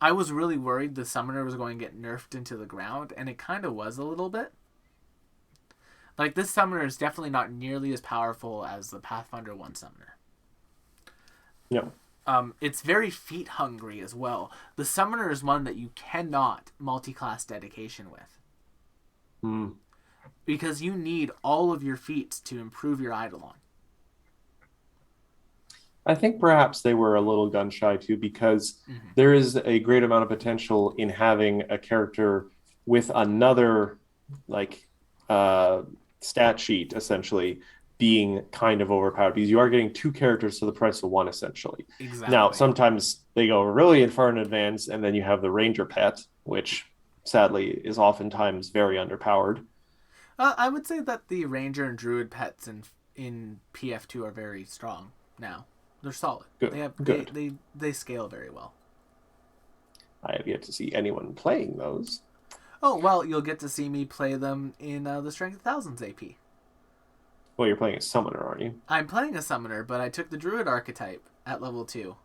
I was really worried the summoner was going to get nerfed into the ground, and it kind of was a little bit. This summoner is definitely not nearly as powerful as the Pathfinder 1 summoner. No. It's very feat hungry as well. The summoner is one that you cannot multi-class dedication with, Hmm. because you need all of your feats to improve your Eidolon. I think perhaps they were a little gun shy too, because Mm-hmm. there is a great amount of potential in having a character with another like uh, stat sheet essentially being kind of overpowered because you are getting two characters for the price of one essentially. Now, Exactly. sometimes they go really far in advance, and then you have the ranger pet, which sadly is oftentimes very underpowered. I would say that the Ranger and Druid pets in PF2 are very strong now. They're solid. Good, They have good. they scale very well. I have yet to see anyone playing those. Oh well, you'll get to see me play them in the Strength of Thousands AP. Well, you're playing a summoner, aren't you? I'm playing a summoner, but I took the Druid archetype at level 2,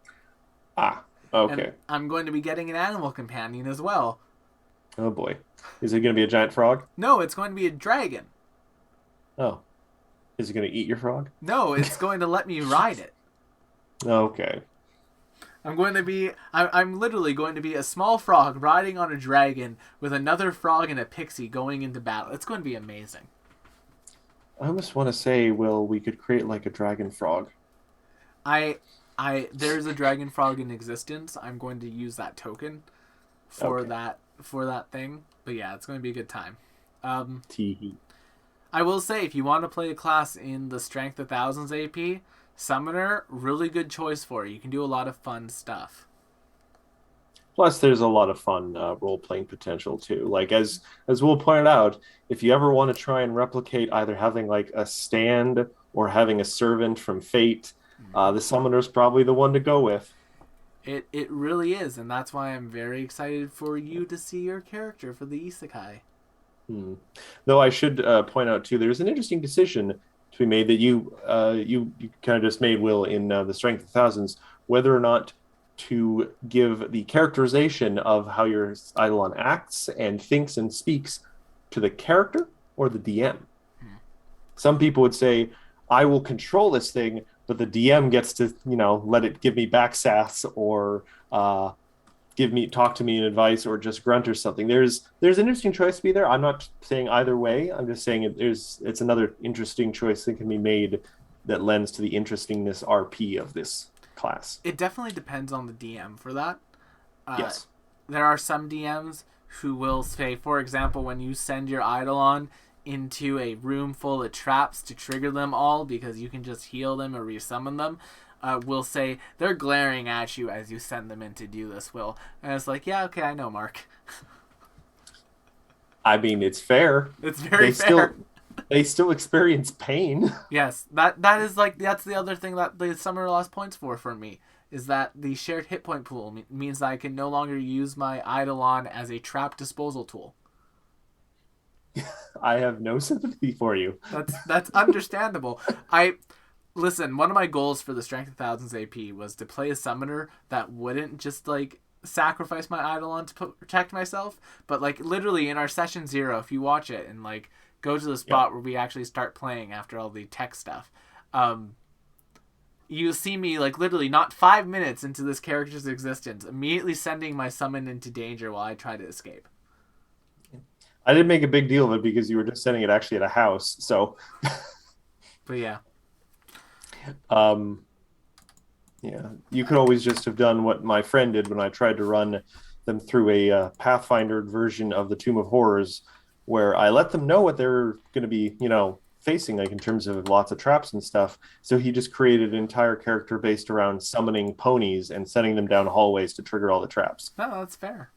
Ah, and okay. I'm going to be getting an animal companion as well. Oh boy. Is it going to be a giant frog? No, it's going to be a dragon. Oh, is it going to eat your frog? No, it's going to let me ride it. Okay. I'm literally going to be a small frog riding on a dragon with another frog and a pixie going into battle. It's going to be amazing. I almost want to say, well, we could create like a dragon frog. I there's a dragon frog in existence. I'm going to use that token Okay. for that thing. But yeah, it's going to be a good time. Um, Teehee. I will say, if you want to play a class in the Strength of Thousands AP, Summoner, really good choice for you. You can do a lot of fun stuff. Plus, there's a lot of fun role playing potential too. Like as Will pointed out, if you ever want to try and replicate either having like a stand or having a servant from Fate, the Summoner's probably the one to go with. It really is, and that's why I'm very excited for you to see your character for the isekai. Hmm. Though I should point out too, there's an interesting decision to be made that you kind of just made, Will, in the Strength of Thousands, whether or not to give the characterization of how your Eidolon acts and thinks and speaks to the character or the DM. Some people would say, I will control this thing, but the DM gets to, let it give me back sass or talk to me in advice or just grunt or something. There's an interesting choice to be there. I'm not saying either way. I'm just saying it's another interesting choice that can be made that lends to the interestingness RP of this class. It definitely depends on the DM for that. Uh, Yes. there are some DMs who will say, for example, when you send your Eidolon into a room full of traps to trigger them all because you can just heal them or resummon them, will say they're glaring at you as you send them in to do this, Will. And it's like, yeah, okay, I know, Mark. I mean, it's fair. It's very They fair. still they still experience pain. Yes, that is like that's the other thing that the summer lost points for me is that the shared hit point pool means that I can no longer use my Eidolon as a trap disposal tool. I have no sympathy for you. That's understandable. I listen. One of my goals for the Strength of Thousands AP was to play a summoner that wouldn't just like sacrifice my Eidolon to protect myself, but like literally in our session 0, if you watch it and like go to the Yep. spot where we actually start playing after all the tech stuff, um, you see me like literally not 5 minutes into this character's existence, immediately sending my summon into danger while I try to escape. I didn't make a big deal of it because you were just sending it actually at a house. So, But yeah, um, yeah, you could always just have done what my friend did when I tried to run them through a Pathfinder version of the Tomb of Horrors, where I let them know what they're going to be, facing, like in terms of lots of traps and stuff. So he just created an entire character based around summoning ponies and sending them down hallways to trigger all the traps. no, that's fair.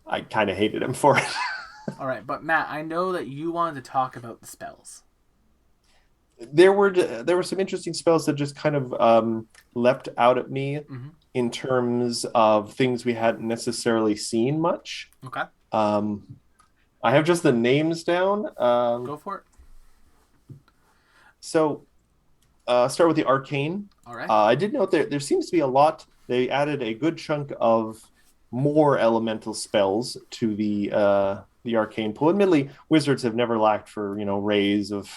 I kind of hated him for it. All right, but Matt, I know that you wanted to talk about the spells. There were some interesting spells that just kind of leapt out at me Mm-hmm. in terms of things we hadn't necessarily seen much. Okay, Um, I have just the names down. go for it. So start with the arcane. All right. I did note there seems to be a lot. They added a good chunk of more elemental spells to the arcane pool. Admittedly, wizards have never lacked for rays of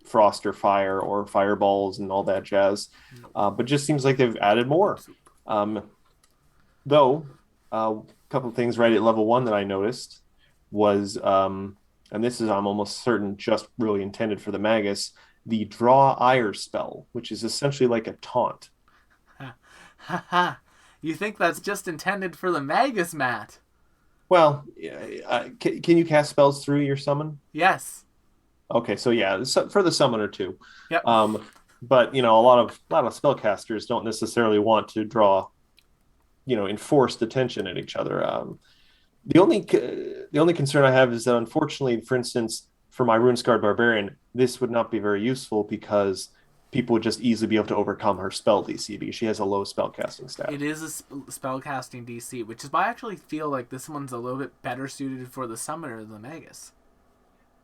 frost or fire or fireballs and all that jazz. But just seems like they've added more. Soup. Um, though a couple of things right at level 1 that I noticed was, and this is I'm almost certain just really intended for the magus, the draw ire spell, which is essentially like a taunt. Ha ha. You think that's just intended for the Magus, Matt? Well, can you cast spells through your summon? Yes. Okay, so yeah, for the summoner too. Yep. But a lot of spellcasters don't necessarily want to draw, enforced attention at each other. The only concern I have is that unfortunately, for instance, for my rune scarred barbarian, this would not be very useful because people would just easily be able to overcome her spell DC because she has a low spellcasting stat. It is a spellcasting DC, which is why I actually feel like this one's a little bit better suited for the summoner than the Magus.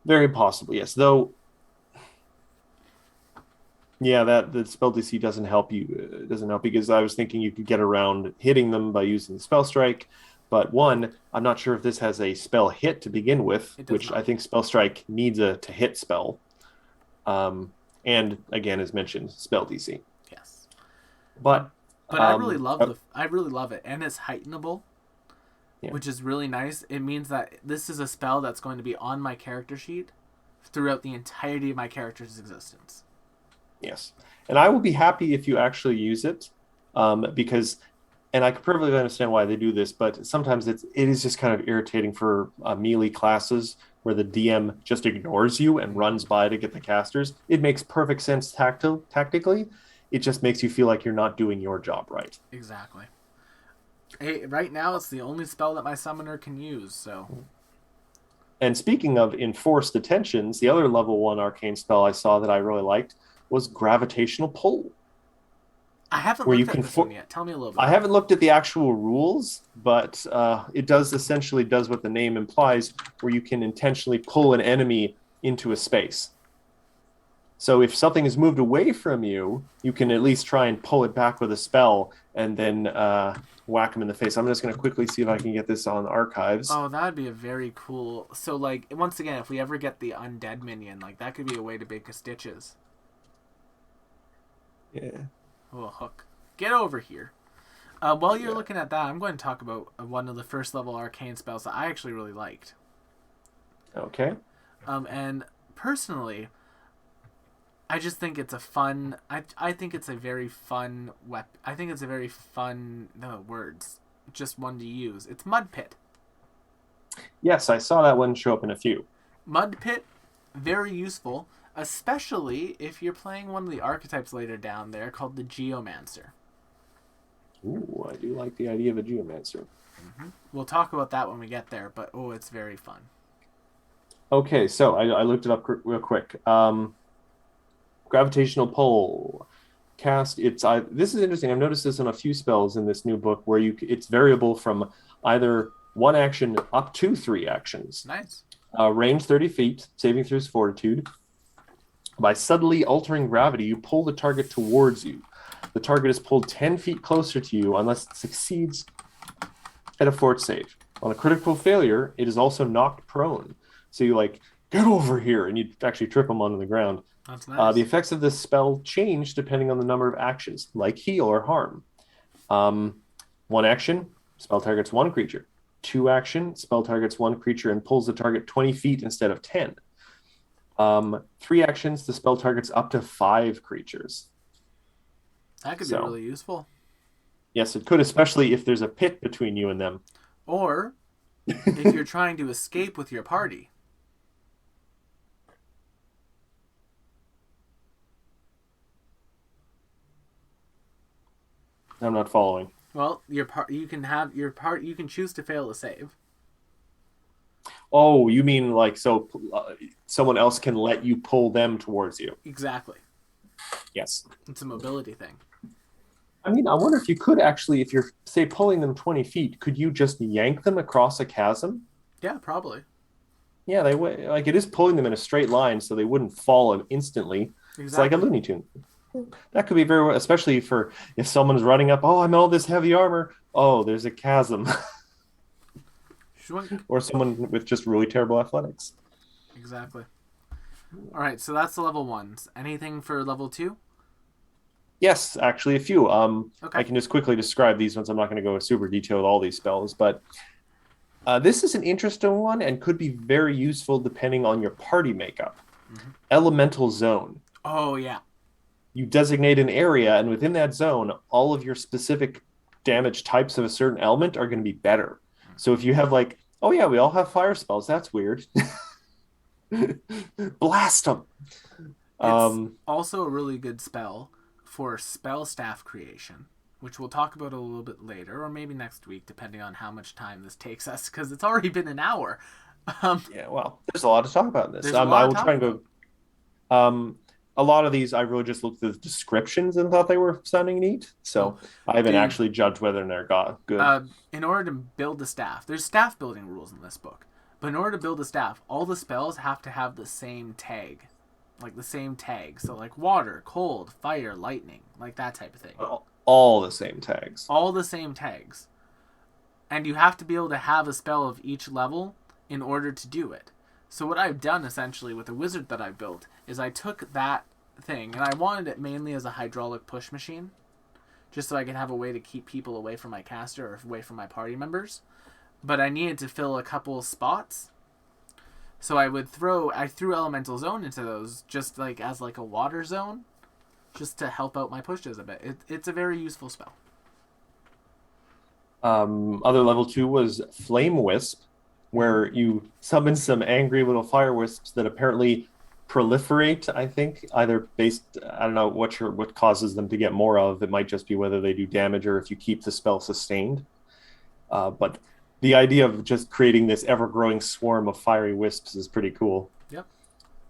Very possibly, yes. Though, yeah, that the spell DC doesn't help you. Doesn't help because I was thinking you could get around hitting them by using the spell strike. But one, I'm not sure if this has a spell hit to begin with, It does which I not. think spell strike needs a to hit spell. And again, as mentioned, spell DC. Yes. But But um, I really love it, and it's heightenable, yeah, which is really nice. It means that this is a spell that's going to be on my character sheet throughout the entirety of my character's existence. yes, and I will be happy if you actually use it, because, and I can perfectly understand why they do this, but sometimes it is just kind of irritating for melee classes where the DM just ignores you and runs by to get the casters. It makes perfect sense tactically. It just makes you feel like you're not doing your job right. Exactly. Hey, right now it's the only spell that my summoner can use, so And speaking of enforced attentions, the other level one arcane spell I saw that I really liked was gravitational pull, I haven't where you looked at can this one yet. Tell me a little bit I about it. haven't looked at the actual rules, but it does essentially does what the name implies, where you can intentionally pull an enemy into a space. So if something is moved away from you, you can at least try and pull it back with a spell and then whack them in the face. I'm just going to quickly see if I can get this on archives. Oh, that would be a very cool. So, like, once again, if we ever get the undead minion, like, that could be a way to make a stitches. Yeah, Oh, hook. Get over here. While you're yeah. looking at that, I'm going to talk about one of the first level arcane spells that I actually really liked. Okay. And personally, I just think it's a fun. I think it's a very fun weapon. I think it's a very fun. No words. Just one to use. It's Mud Pit. Yes, I saw that one show up in a few. Mud Pit, very useful, especially if you're playing one of the archetypes later down there called the Geomancer. Ooh, I do like the idea of a geomancer. We'll talk about that when we get there, but oh, it's very fun. Okay, so I looked it up real quick. Gravitational pull cast. This is interesting. I've noticed this on a few spells in this new book where it's variable from either one action up to three actions. Nice. Range 30 feet, saving throws fortitude. By subtly altering gravity, you pull the target towards you. The target is pulled 10 feet closer to you unless it succeeds at a fort save. On a critical failure, it is also knocked prone. So you like, get over here, and you actually trip them onto the ground. That's The nice. effects of this spell change depending on the number of actions, like heal or harm. Um, one action, spell targets one creature. Two action, spell targets one creature and pulls the target 20 feet instead of 10. Three actions, the spell targets up to five creatures. That could be So, really useful. yes, it could, especially if there's a pit between you and them. Or if you're trying to escape with your party. I'm not following. Well, you can have your part. You can choose to fail a save. Oh, you mean like so someone else can let you pull them towards you? Exactly. Yes. It's a mobility thing. I mean, I wonder if you could actually, if you're, say, pulling them 20 feet, could you just yank them across a chasm? Yeah, probably. Yeah, they would. Like it is pulling them in a straight line, so they wouldn't fall instantly. It's like a Exactly. Looney Tune. That could be very, especially for if someone's running up. Oh, I'm all this heavy armor. Oh, there's a chasm, Shwink. or someone with just really terrible athletics. Exactly. All right, so that's the level ones. Anything for level two? Yes, actually, a few. I Okay. can just quickly describe these ones. I'm not going to go super detailed with all these spells, but this is an interesting one and could be very useful depending on your party makeup. Mm-hmm. Elemental Zone. Oh yeah. You designate an area, and within that zone, all of your specific damage types of a certain element are going to be better. So if you have like, oh yeah, we all have fire spells. That's weird. Blast them. It's Um, also a really good spell for spell staff creation, which we'll talk about a little bit later, or maybe next week, depending on how much time this takes us, because it's already been an hour. Um, yeah, well, there's a lot to talk about in this. there's a I lot to will try talk and about. go. A lot of these, I really just looked at the descriptions and thought they were sounding neat. Oh, So I haven't dude, actually judged whether they're good. in order to build a staff, there's staff building rules in this book. But in order to build a staff, all the spells have to have the same tag. Like the same tag. So like water, cold, fire, lightning, like that type of thing. All the same tags. All the same tags. And you have to be able to have a spell of each level in order to do it. So what I've done essentially with the wizard that I built is I took that thing and I wanted it mainly as a hydraulic push machine, just so I could have a way to keep people away from my caster or away from my party members. But I needed to fill a couple spots. So I threw elemental zone into those just like as like a water zone, just to help out my pushes a bit. It's a very useful spell. Other level two was Flame Wisp, Mm-hmm. where you summon some angry little fire wisps that apparently proliferate. I think either based, I don't know what causes them to get more of. It might just be whether they do damage or if you keep the spell sustained. But the idea of just creating this ever-growing swarm of fiery wisps is pretty cool. Yep.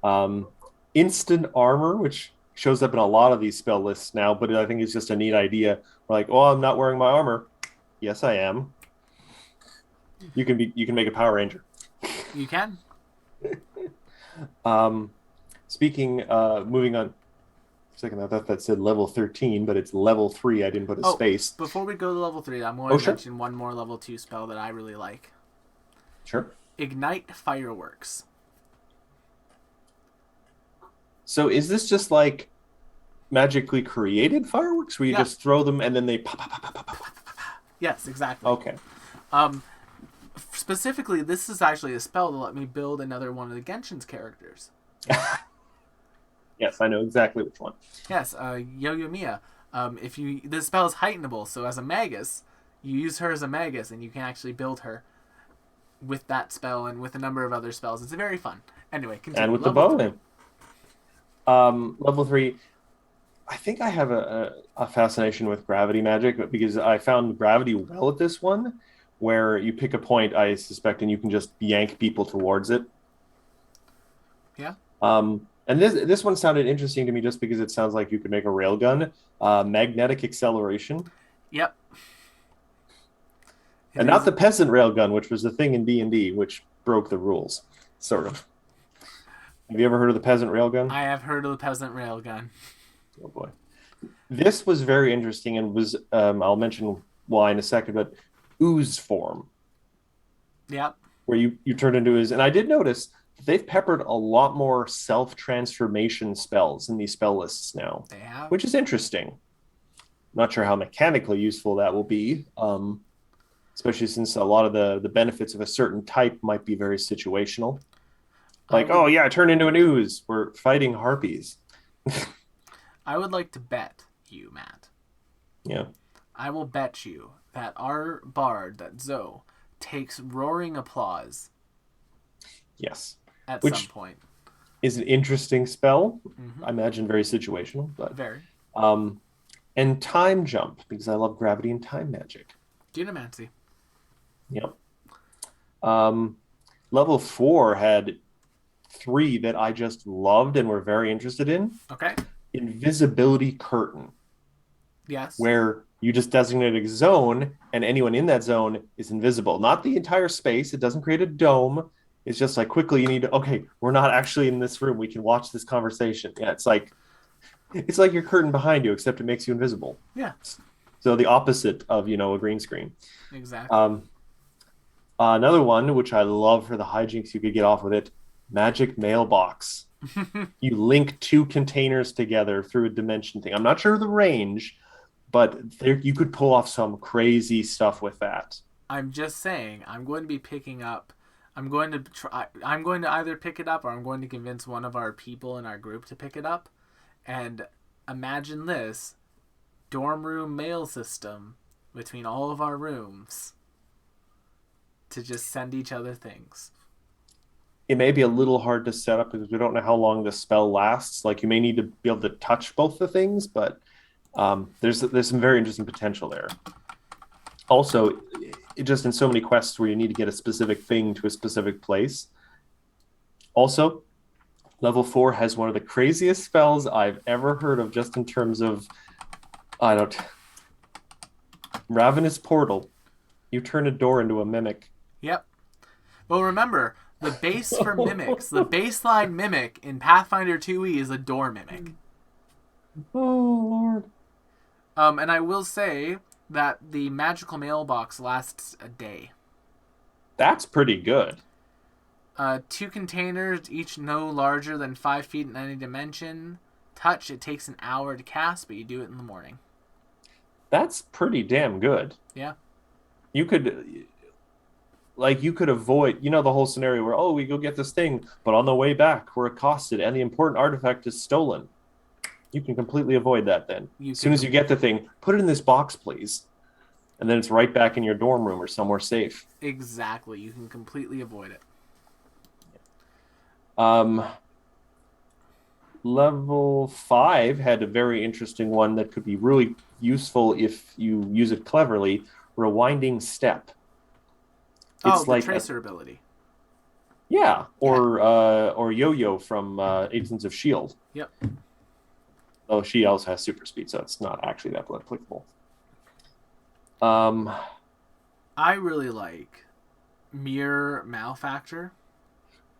Um, Instant armor, which shows up in a lot of these spell lists now, but I think it's just a neat idea. We're like, oh, I'm not wearing my armor. Yes, I am. You can make a Power Ranger. You can. Um, moving on. Second, I thought that said level 13, but it's level 3. I didn't put a Oh, space. before we go to level 3, I'm going Oh, to sure. mention one more level 2 spell that I really like. Sure. Ignite Fireworks. So is this just like magically created fireworks where you Yeah. just throw them and then they pop, pop, pop, pop, pop, pop? Yes, exactly. Okay. Um, Specifically, this is actually a spell to let me build another one of the Genshin's characters. Yes, I know exactly which one. Yes, Yo-Yo Mia. If you this spell is heightenable, so as a magus, you use her as a magus, and you can actually build her with that spell and with a number of other spells. It's very fun. Anyway, And continue. with the Level bow 3. in. Level 3, I think I have a fascination with gravity magic because I found gravity well at this one, where you pick a point, I suspect, and you can just yank people towards it. Yeah. And this one sounded interesting to me just because it sounds like you could make a railgun. Magnetic acceleration, Yep. It and not is. the peasant railgun, which was the thing in D&D, which broke the rules, sort of. Have you ever heard of the peasant railgun? I have heard of the peasant railgun. Oh boy. This was very interesting and was I'll mention why in a second, but ooze form, Yep. where you turn into ooze. And I did notice they've peppered a lot more self-transformation spells in these spell lists now, They have. which is interesting. Not sure how mechanically useful that will be, especially since a lot of the benefits of a certain type might be very situational. I Like, would oh yeah, turn into an ooze. We're fighting harpies. I would like to bet you, Matt. Yeah. I will bet you that our bard, that Zoe, takes roaring applause Yes. at some Which point. is an interesting spell. Mm-hmm. I imagine very situational, but Very. um, and time jump because I love gravity and time magic. Geomancy. Yep. Um, Level 4 had 3 that I just loved and were very interested in. Okay. Invisibility curtain, Yes. where you just designate a zone and anyone in that zone is invisible. Not the entire space. It doesn't create a dome. It's just like quickly you need to, okay, we're not actually in this room. We can watch this conversation. Yeah, it's like your curtain behind you, except it makes you invisible. Yeah. So the opposite of, a green screen. Exactly. Um, Another one, which I love for the hijinks you could get off with it, magic mailbox. You link 2 containers together through a dimension thing. I'm not sure of the range, but there you could pull off some crazy stuff with that. I'm just saying. I'm going to be picking up. I'm going to try. I'm going to either pick it up or I'm going to convince one of our people in our group to pick it up. And imagine this dorm room mail system between all of our rooms to just send each other things. It may be a little hard to set up because we don't know how long the spell lasts. Like you may need to be able to touch both the things, but there's some very interesting potential there. Also, just in so many quests where you need to get a specific thing to a specific place. Also, level 4 has one of the craziest spells I've ever heard of, just in terms of I don't Ravenous Portal. You turn a door into a mimic. Yep. Well, remember, the base for mimics, the baseline mimic in Pathfinder 2e is a door mimic. Oh Lord. And I will say that the magical mailbox lasts a day. That's pretty good. 2 containers, each no larger than 5 feet in any dimension. Touch, it takes an hour to cast, but you do it in the morning. That's pretty damn good. Yeah. You could you could avoid, the whole scenario where, oh, we go get this thing, but on the way back we're accosted and the important artifact is stolen. You can completely avoid that then. As soon as you get the thing, put it in this box, please. And then it's right back in your dorm room or somewhere safe. Exactly. You can completely avoid it. Level 5 had a very interesting one that could be really useful if you use it cleverly. Rewinding step. Oh, It's the like a tracer ability. yeah, Yeah. or Yo-Yo from Agents of Shield. Yep. Oh, she also has super speed, so it's not actually that applicable. Um, I really like Mirror Malefactor.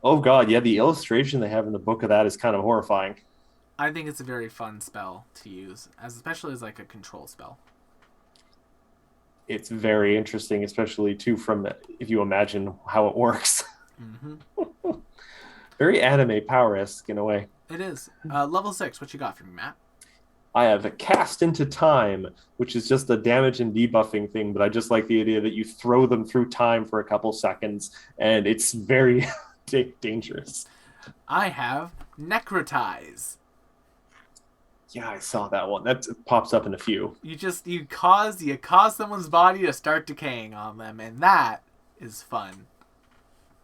oh God, yeah, the illustration they have in the book of that is kind of horrifying. I think it's a very fun spell to use, as especially as like a control spell. It's very interesting, especially too from if you imagine how it works. Mm-hmm. Very anime power esque in a way. It is. Level 6, what you got for me, Matt? I have a cast into time, which is just a damage and debuffing thing, but I just like the idea that you throw them through time for a couple seconds, and it's very dangerous. I have Necrotize. Yeah, I saw that one. That pops up in a few. You cause someone's body to start decaying on them, and that is fun.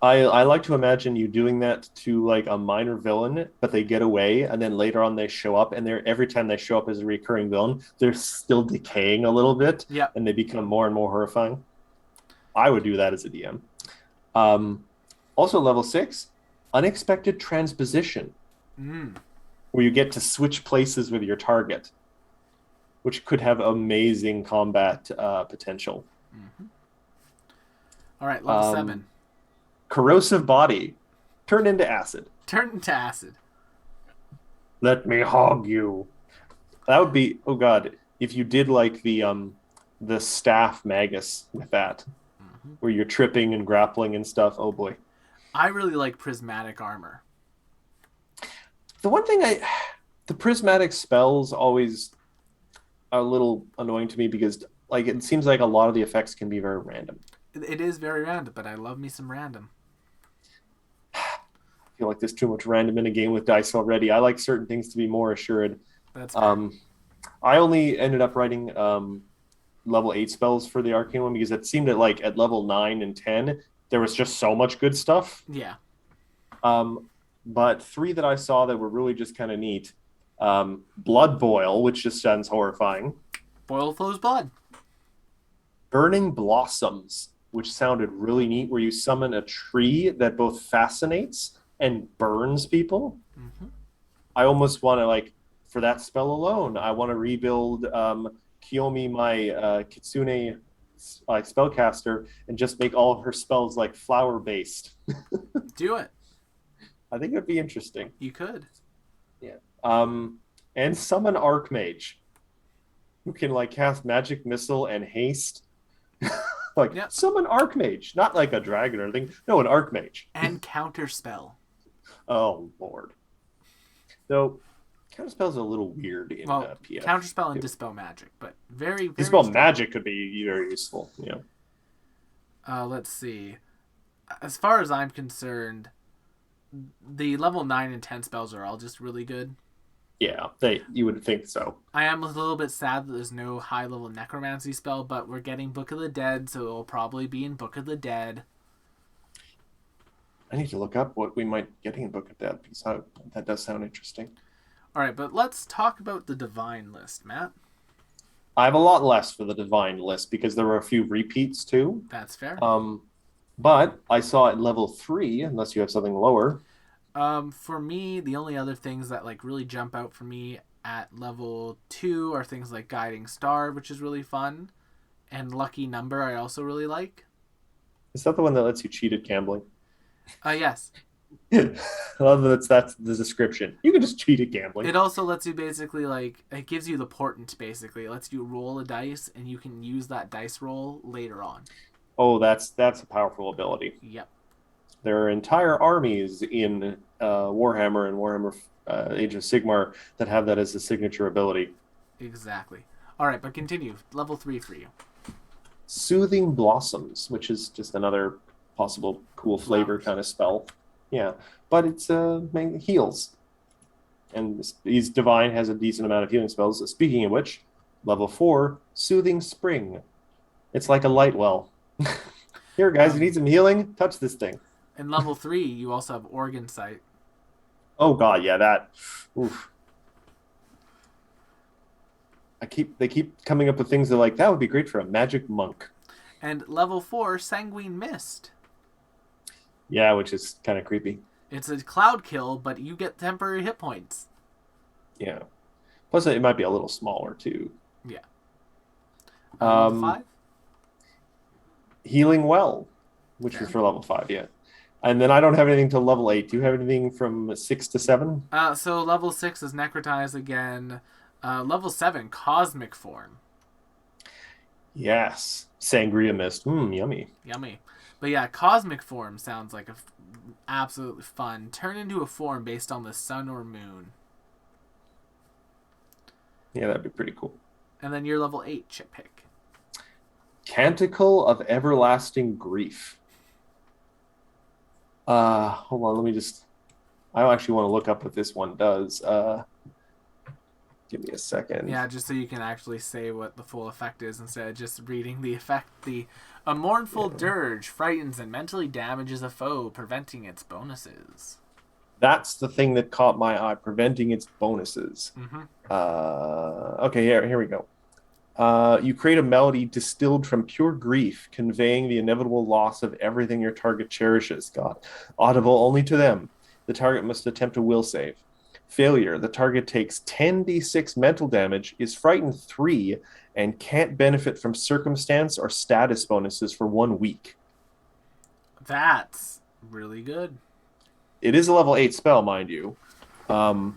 I like to imagine you doing that to like a minor villain, but they get away, and then later on they show up, and they're every time they show up as a recurring villain, they're still decaying a little bit, Yep. and they become more and more horrifying. I would do that as a DM. Um, Also, level 6, unexpected transposition, Mm. where you get to switch places with your target, which could have amazing combat potential. Mm-hmm. All right, level Um, 7. Corrosive body, turned into acid. Turn into acid. Let me hog you. That would be, oh God, if you did like the staff magus with that, Mm-hmm. where you're tripping and grappling and stuff. Oh boy. I really like prismatic armor. The one thing the prismatic spells always are a little annoying to me because like it seems like a lot of the effects can be very random. It is very random, but I love me some random. I feel like there's too much random in a game with dice already. I like certain things to be more assured. That's fair. Um, I only ended up writing level 8 spells for the arcane one because it seemed that like at level 9 and 10 there was just so much good stuff. Yeah. Um, but three that I saw that were really just kind of neat. Blood Boil, which just sounds horrifying. Boil flows blood. Burning Blossoms, which sounded really neat, where you summon a tree that both fascinates and burns people. Mm-hmm. I almost want to like for that spell alone, I want to rebuild Kiyomi, my Kitsune spellcaster, and just make all of her spells like flower based. Do it. I think it'd be interesting. You could. Yeah. And summon Archmage, who can like cast magic missile and haste. Like Yep. summon Archmage, not like a dragon or anything. No, an Archmage. And counterspell. Oh Lord. Though counterspell's a little weird in Well, PF. counterspell and dispel magic, but very, very Dispel strong. magic could be very useful. Yeah. Let's see. As far as I'm concerned, the level 9 and 10 spells are all just really good. Yeah, you would think so. I am a little bit sad that there's no high level necromancy spell, but we're getting Book of the Dead, so it'll probably be in Book of the Dead. I need to look up what we might be getting in Book of Dead because that does sound interesting. All right, but let's talk about the divine list, Matt. I have a lot less for the divine list because there were a few repeats too. That's fair. But I saw at level 3, unless you have something lower. For me, the only other things that like really jump out for me at level 2 are things like Guiding Star, which is really fun, and Lucky Number I also really like. Is that the one that lets you cheat at gambling? Yes. I love that's the description. You can just cheat at gambling. It also lets you basically like it gives you the portent basically. It lets you roll a dice and you can use that dice roll later on. Oh, that's a powerful ability. Yep. There are entire armies in Warhammer and Warhammer Age of Sigmar that have that as a signature ability. Exactly. All right, but continue. Level 3 for you. Soothing Blossoms, which is just another possible cool flavor Flowers. kind of spell. Yeah, but it's heals. And he's divine, has a decent amount of healing spells. Speaking of which, level 4, Soothing Spring. It's like a light well. Here, guys, you need some healing? Touch this thing. In level 3, you also have Organ Sight. Oh God, yeah, that. Oof. They keep coming up with things that like that would be great for a magic monk. And level 4, Sanguine Mist. Yeah, which is kind of creepy. It's a cloud kill, but you get temporary hit points. Yeah. Plus, it might be a little smaller too. Yeah. Level Um, 5? Healing Well, which was Fair. for level 5, yeah. And then I don't have anything to level 8. Do you have anything from 6 to 7? So level 6 is Necrotize again. Level 7, Cosmic Form. Yes. Sangria Mist. Yummy. Yummy. But yeah, Cosmic Form sounds like absolutely fun. Turn into a form based on the sun or moon. Yeah, that'd be pretty cool. And then your level 8 chip pick. Canticle of Everlasting Grief. Hold on, let me just I actually want to look up what this one does. Give me a second. Yeah, just so you can actually say what the full effect is instead of just reading the effect. A mournful Yeah. dirge frightens and mentally damages a foe, preventing its bonuses. That's the thing that caught my eye, preventing its bonuses. Mm-hmm. Okay, here we go. You create a melody distilled from pure grief, conveying the inevitable loss of everything your target cherishes. God, audible only to them. The target must attempt a will save. Failure. The target takes 10d6 mental damage, is frightened 3, and can't benefit from circumstance or status bonuses for 1 week. That's really good. It is a level 8 spell, mind you. Um,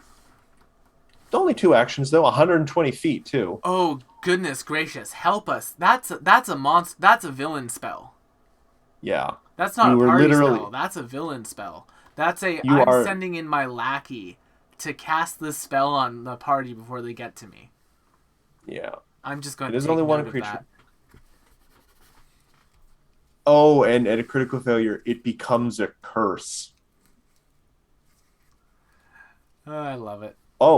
only 2 actions, though, 120 feet, too. Oh goodness gracious, help us! That's a monster. That's a villain spell. Yeah. That's not You a were party literally, spell. That's a villain spell. That's a you I'm are, sending in my lackey to cast this spell on the party before they get to me. yeah. I'm just going It to is take only one note of creature. that. Oh, and at a critical failure, it becomes a curse. Oh, I love it. And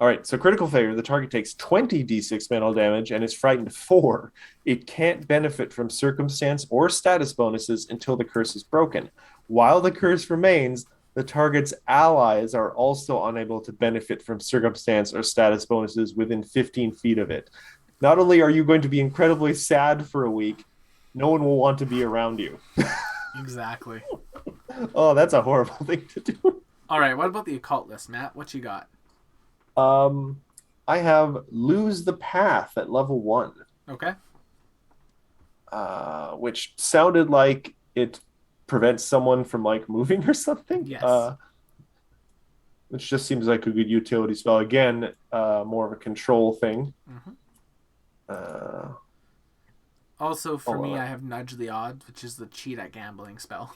all right. So critical failure, the target takes 20d6 mental damage and is frightened 4. It can't benefit from circumstance or status bonuses until the curse is broken. While the curse remains, the target's allies are also unable to benefit from circumstance or status bonuses within 15 feet of it. Not only are you going to be incredibly sad for a week, no one will want to be around you. Exactly. Oh, that's a horrible thing to do. All right. What about the occult list, Matt? What you got? Um, I have Lose the Path at level 1, Okay. which sounded like it prevents someone from like moving or something. Yes. Which just seems like a good utility spell. Again, more of a control thing. Mm-hmm. Uh, Also, for Hold me, on. I have Nudge the Odds, which is the cheat at gambling spell.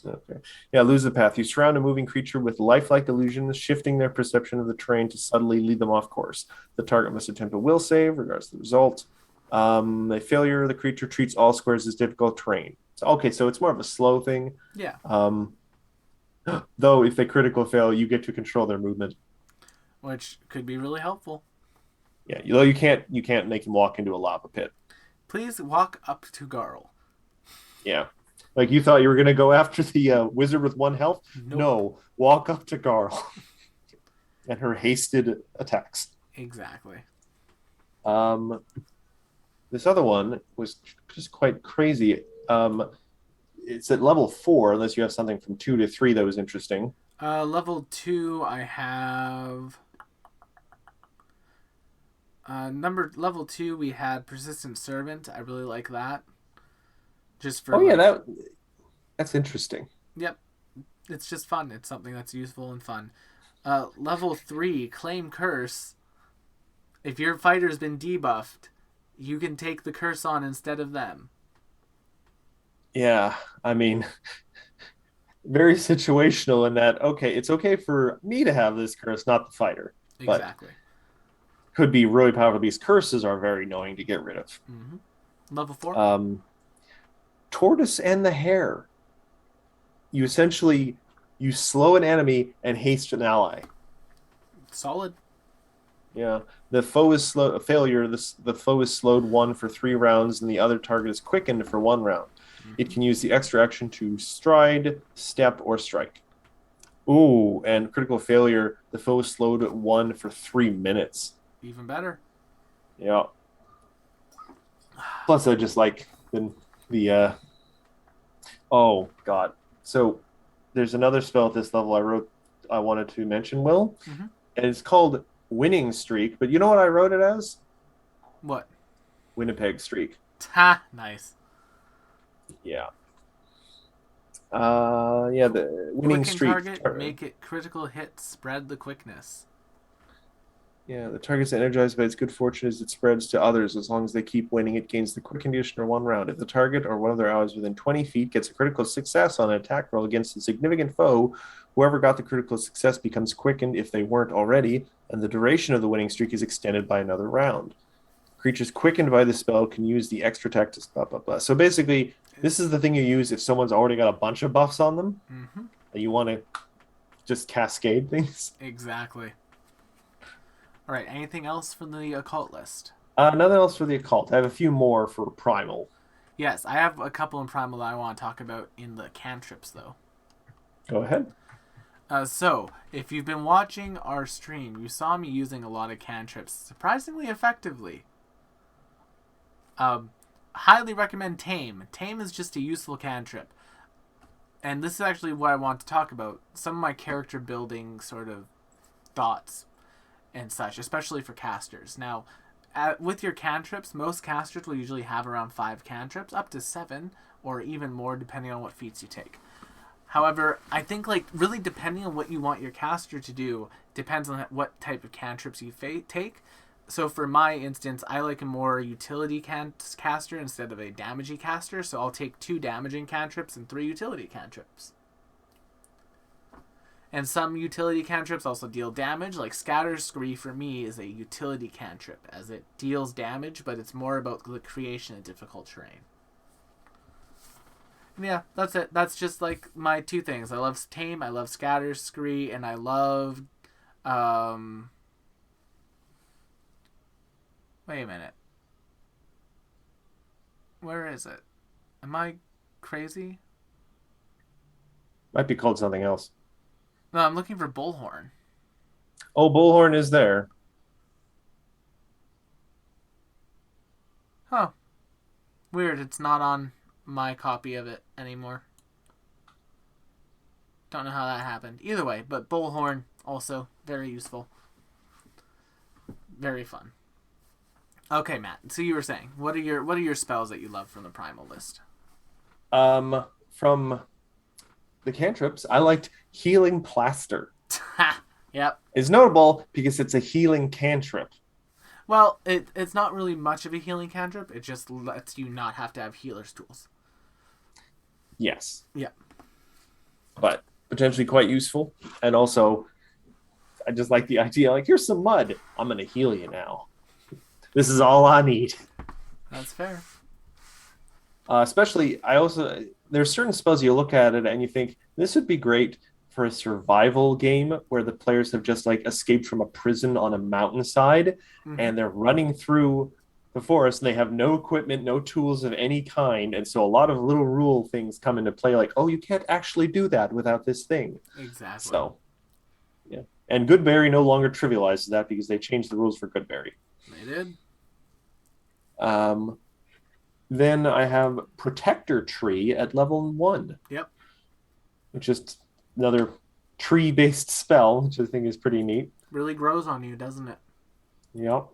Okay. Yeah, Lose the Path. You surround a moving creature with lifelike illusions, shifting their perception of the terrain to subtly lead them off course. The target must attempt a will save, regardless of the result. A failure, the creature treats all squares as difficult terrain. Okay, so it's more of a slow thing. Yeah. Um, though, if they critical fail, you get to control their movement. Which could be really helpful. Yeah, though you can't make them walk into a lava pit. Please walk up to Garl. Yeah, like you thought you were gonna go after the wizard with 1 health. Nope. No, walk up to Garl and her hasted attacks. Exactly. Um, this other one was just quite crazy. It's at level 4, unless you have something from 2 to 3 that was interesting. Level 2, I have. Level 2, we had Persistent Servant. I really like that. Just for Oh yeah, like. that's interesting. Yep. It's just fun. It's something that's useful and fun. Level 3, Claim Curse. If your fighter's been debuffed, you can take the curse on instead of them. Yeah, I mean, very situational in that. Okay, it's okay for me to have this curse, not the fighter, but Exactly. could be really powerful. These curses are very annoying to get rid of. Mm-hmm. Level 4? Um, Tortoise and the Hare. You essentially you slow an enemy and haste an ally. Solid. Yeah, the foe is slow. A failure. The foe is slowed 1 for 3 rounds, and the other target is quickened for 1 round. It Mm-hmm. can use the extra action to stride, step, or strike. Ooh, and critical failure. The foe is slowed 1 for 3 minutes. Even better. Yeah. Plus, I just like the oh god. So there's another spell at this level I wanted to mention, Will, Mm-hmm. and it's called Winning Streak. But you know what I wrote it as? What? Winnipeg Streak. Ha! Nice. Yeah. Yeah, the winning Quicken streak. target, make it critical hit, spread the quickness. Yeah, the target's energized by its good fortune as it spreads to others. As long as they keep winning, it gains the quick conditioner 1 round. If the target or one of their allies within 20 feet gets a critical success on an attack roll against a significant foe, whoever got the critical success becomes quickened if they weren't already, and the duration of the winning streak is extended by another round. Creatures quickened by the spell can use the extra attack to blah blah blah. So basically, this is the thing you use if someone's already got a bunch of buffs on them, Mm-hmm. and you want to just cascade things. Exactly. All right. Anything else from the occult list? Nothing else for the occult. I have a few more for primal. Yes, I have a couple in primal that I want to talk about in the cantrips, though. Go ahead. So, if you've been watching our stream, you saw me using a lot of cantrips surprisingly effectively. Highly recommend Tame. Tame is just a useful cantrip. And this is actually what I want to talk about. Some of my character building sort of thoughts and such, especially for casters. Now, with your cantrips, most casters will usually have around 5 cantrips, up to 7, or even more depending on what feats you take. However, I think really depending on what you want your caster to do depends on what type of cantrips you take. So for my instance, I like a more utility caster instead of a damaging caster, so I'll take 2 damaging cantrips and 3 utility cantrips. And some utility cantrips also deal damage, like Scatter Scree for me is a utility cantrip, as it deals damage, but it's more about the creation of difficult terrain. And yeah, that's it. That's just my 2 things. I love Tame, I love Scatter Scree, and I love wait a minute. Where is it? Am I crazy? Might be called something else. No, I'm looking for Bullhorn. Oh, Bullhorn is there. Huh. Weird, it's not on my copy of it anymore. Don't know how that happened. Either way, but Bullhorn, also very useful. Very fun. Okay, Matt. So you were saying, what are your spells that you love from the primal list? From the cantrips, I liked Healing Plaster. Ha! Yep. It's notable because it's a healing cantrip. Well, it's not really much of a healing cantrip. It just lets you not have to have healer's tools. Yes. Yeah. But potentially quite useful. And also, I just like the idea like, here's some mud. I'm going to heal you now. This is all I need. That's fair. Especially, there's certain spells you look at it and you think this would be great for a survival game where the players have just escaped from a prison on a mountainside and they're running through the forest and they have no equipment, no tools of any kind. And so a lot of little rule things come into play like, oh, you can't actually do that without this thing. Exactly. So, yeah. And Goodberry no longer trivializes that because they changed the rules for Goodberry. They did. Then I have Protector Tree at level 1. Yep. Which is another tree-based spell, which I think is pretty neat. Really grows on you, doesn't it? Yep.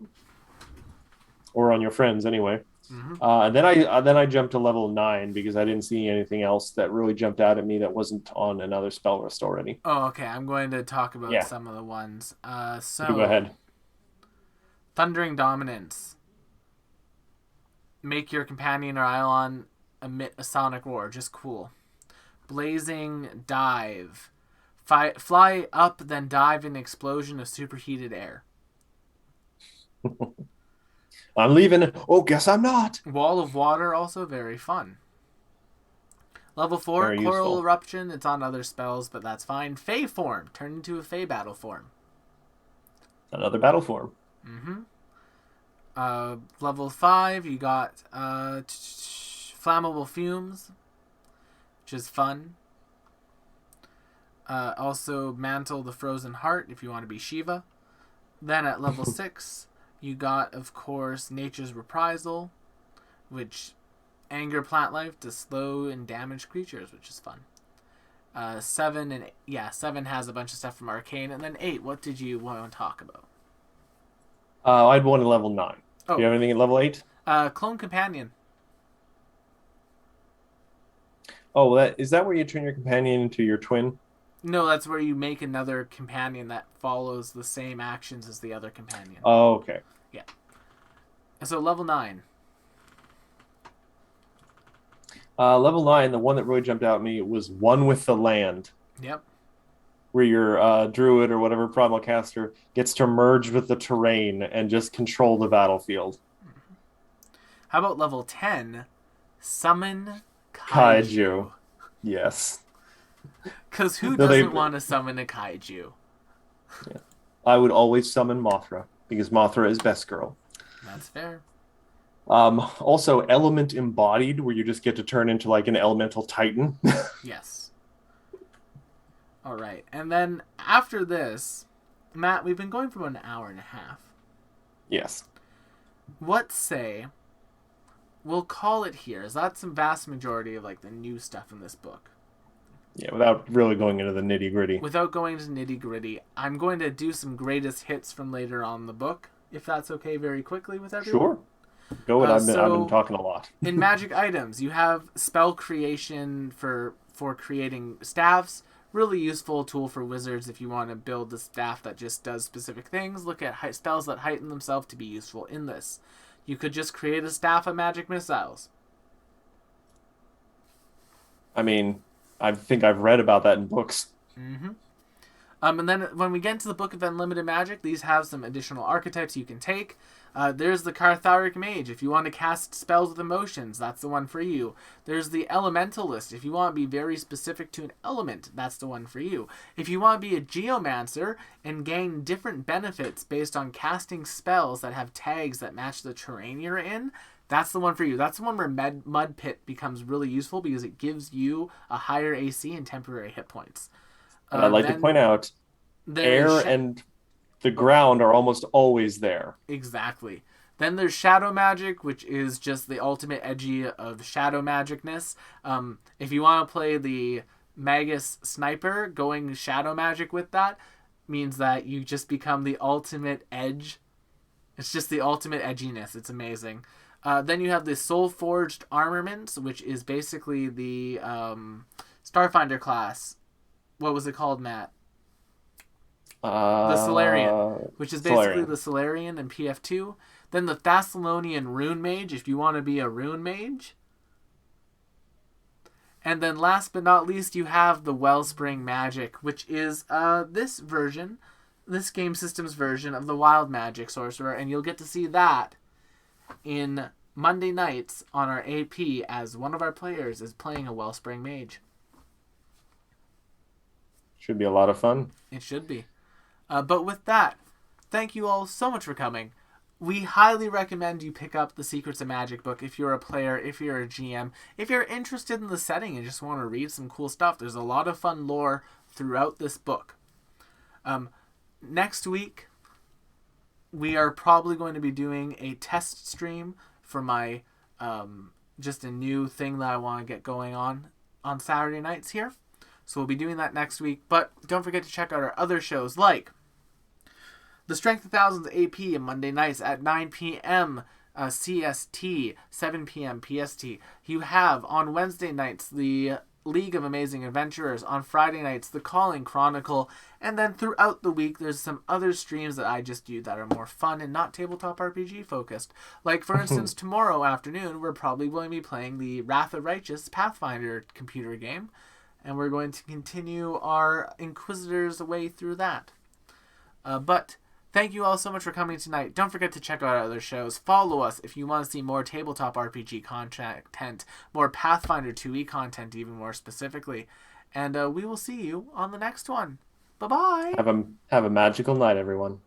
Or on your friends, anyway. Mm-hmm. Then I jumped to level 9 because I didn't see anything else that really jumped out at me that wasn't on another spell list already. Oh, okay. I'm going to talk about some of the ones. So go ahead. Thundering Dominance. Make your companion or Eidolon emit a sonic roar. Just cool. Blazing Dive. Fly up, then dive in an explosion of superheated air. I'm leaving. Oh, guess I'm not. Wall of Water, also very fun. Level 4, Very Coral useful. Eruption. It's on other spells, but that's fine. Fey Form. Turn into a Fey battle form. Another battle form. Mm-hmm. Level 5, you got Flammable Fumes, which is fun. Also, Mantle the Frozen Heart, if you want to be Shiva. Then at level 6, you got, of course, Nature's Reprisal. which anger plant life to slow and damage creatures, which is fun. 7 has a bunch of stuff from Arcane, and then 8. What did you want to talk about? I'd one at level 9. Do you Oh, have anything at level 8? Clone Companion. Oh, is that where you turn your companion into your twin? No, that's where you make another companion that follows the same actions as the other companion. Oh, okay. Yeah. So level 9. Level 9, the one that really jumped out at me was One with the Land, Yep. where your druid or whatever primal caster gets to merge with the terrain and just control the battlefield. How about level 10? Summon Kaiju. Kaiju. Yes. Because who No, doesn't want to summon a Kaiju? yeah. I would always summon Mothra because Mothra is best girl. That's fair. Also, Element Embodied, where you just get to turn into like an elemental titan. Yes. All right. And then after this, Matt, we've been going for about an hour and a half. Yes. What say we'll call it here? Is that some vast majority of like the new stuff in this book? Yeah, without really going into the nitty gritty. Without going into nitty gritty, I'm going to do some greatest hits from later on in the book, if that's okay, very quickly with everyone. Sure. Go ahead. I've been So talking a lot. in magic items, you have spell creation for creating staffs. Really useful tool for wizards if you want to build a staff that just does specific things. Look at spells that heighten themselves to be useful in this. You could just create a staff of magic missiles. I mean, I think I've read about that in books. Mm-hmm. And then when we get into the Book of Unlimited Magic, these have some additional archetypes you can take. There's the Cartharic Mage. If you want to cast spells with emotions, that's the one for you. There's the Elementalist. If you want to be very specific to an element, that's the one for you. If you want to be a Geomancer and gain different benefits based on casting spells that have tags that match the terrain you're in, that's the one for you. That's the one where Mud Pit becomes really useful because it gives you a higher AC and temporary hit points. And I'd like to point out, air and the ground are almost always there. Exactly. Then there's Shadow Magic, which is just the ultimate edgy of Shadow Magicness. If you want to play the Magus Sniper, going Shadow Magic with that means that you just become the ultimate edge. It's just the ultimate edginess. It's amazing. Then you have the Soul Forged Armaments, which is basically the Starfinder class. What was it called, Matt? The Solarian, which is basically the Solarian and PF2. Then the Thessalonian Rune Mage, if you want to be a Rune Mage. And then last but not least, you have the Wellspring Magic, which is this game system's version of the Wild Magic Sorcerer. And you'll get to see that in Monday nights on our AP as one of our players is playing a Wellspring Mage. Should be a lot of fun. It should be. But with that, thank you all so much for coming. We highly recommend you pick up the Secrets of Magic book if you're a player, if you're a GM, if you're interested in the setting and just want to read some cool stuff. There's a lot of fun lore throughout this book. Next week, we are probably going to be doing a test stream for my just a new thing that I want to get going on Saturday nights here. So we'll be doing that next week. But don't forget to check out our other shows like The Strength of Thousands AP on Monday nights at 9 p.m. CST, 7 p.m. PST. You have on Wednesday nights the League of Amazing Adventurers. On Friday nights, The Calling Chronicle. And then throughout the week, there's some other streams that I just do that are more fun and not tabletop RPG focused. Like, for instance, tomorrow afternoon, we're probably going to be playing the Wrath of Righteous Pathfinder computer game. And we're going to continue our Inquisitors way through that. But thank you all so much for coming tonight. Don't forget to check out our other shows. Follow us if you want to see more tabletop RPG content, more Pathfinder 2e content even more specifically. And we will see you on the next one. Bye-bye. Have a magical night, everyone.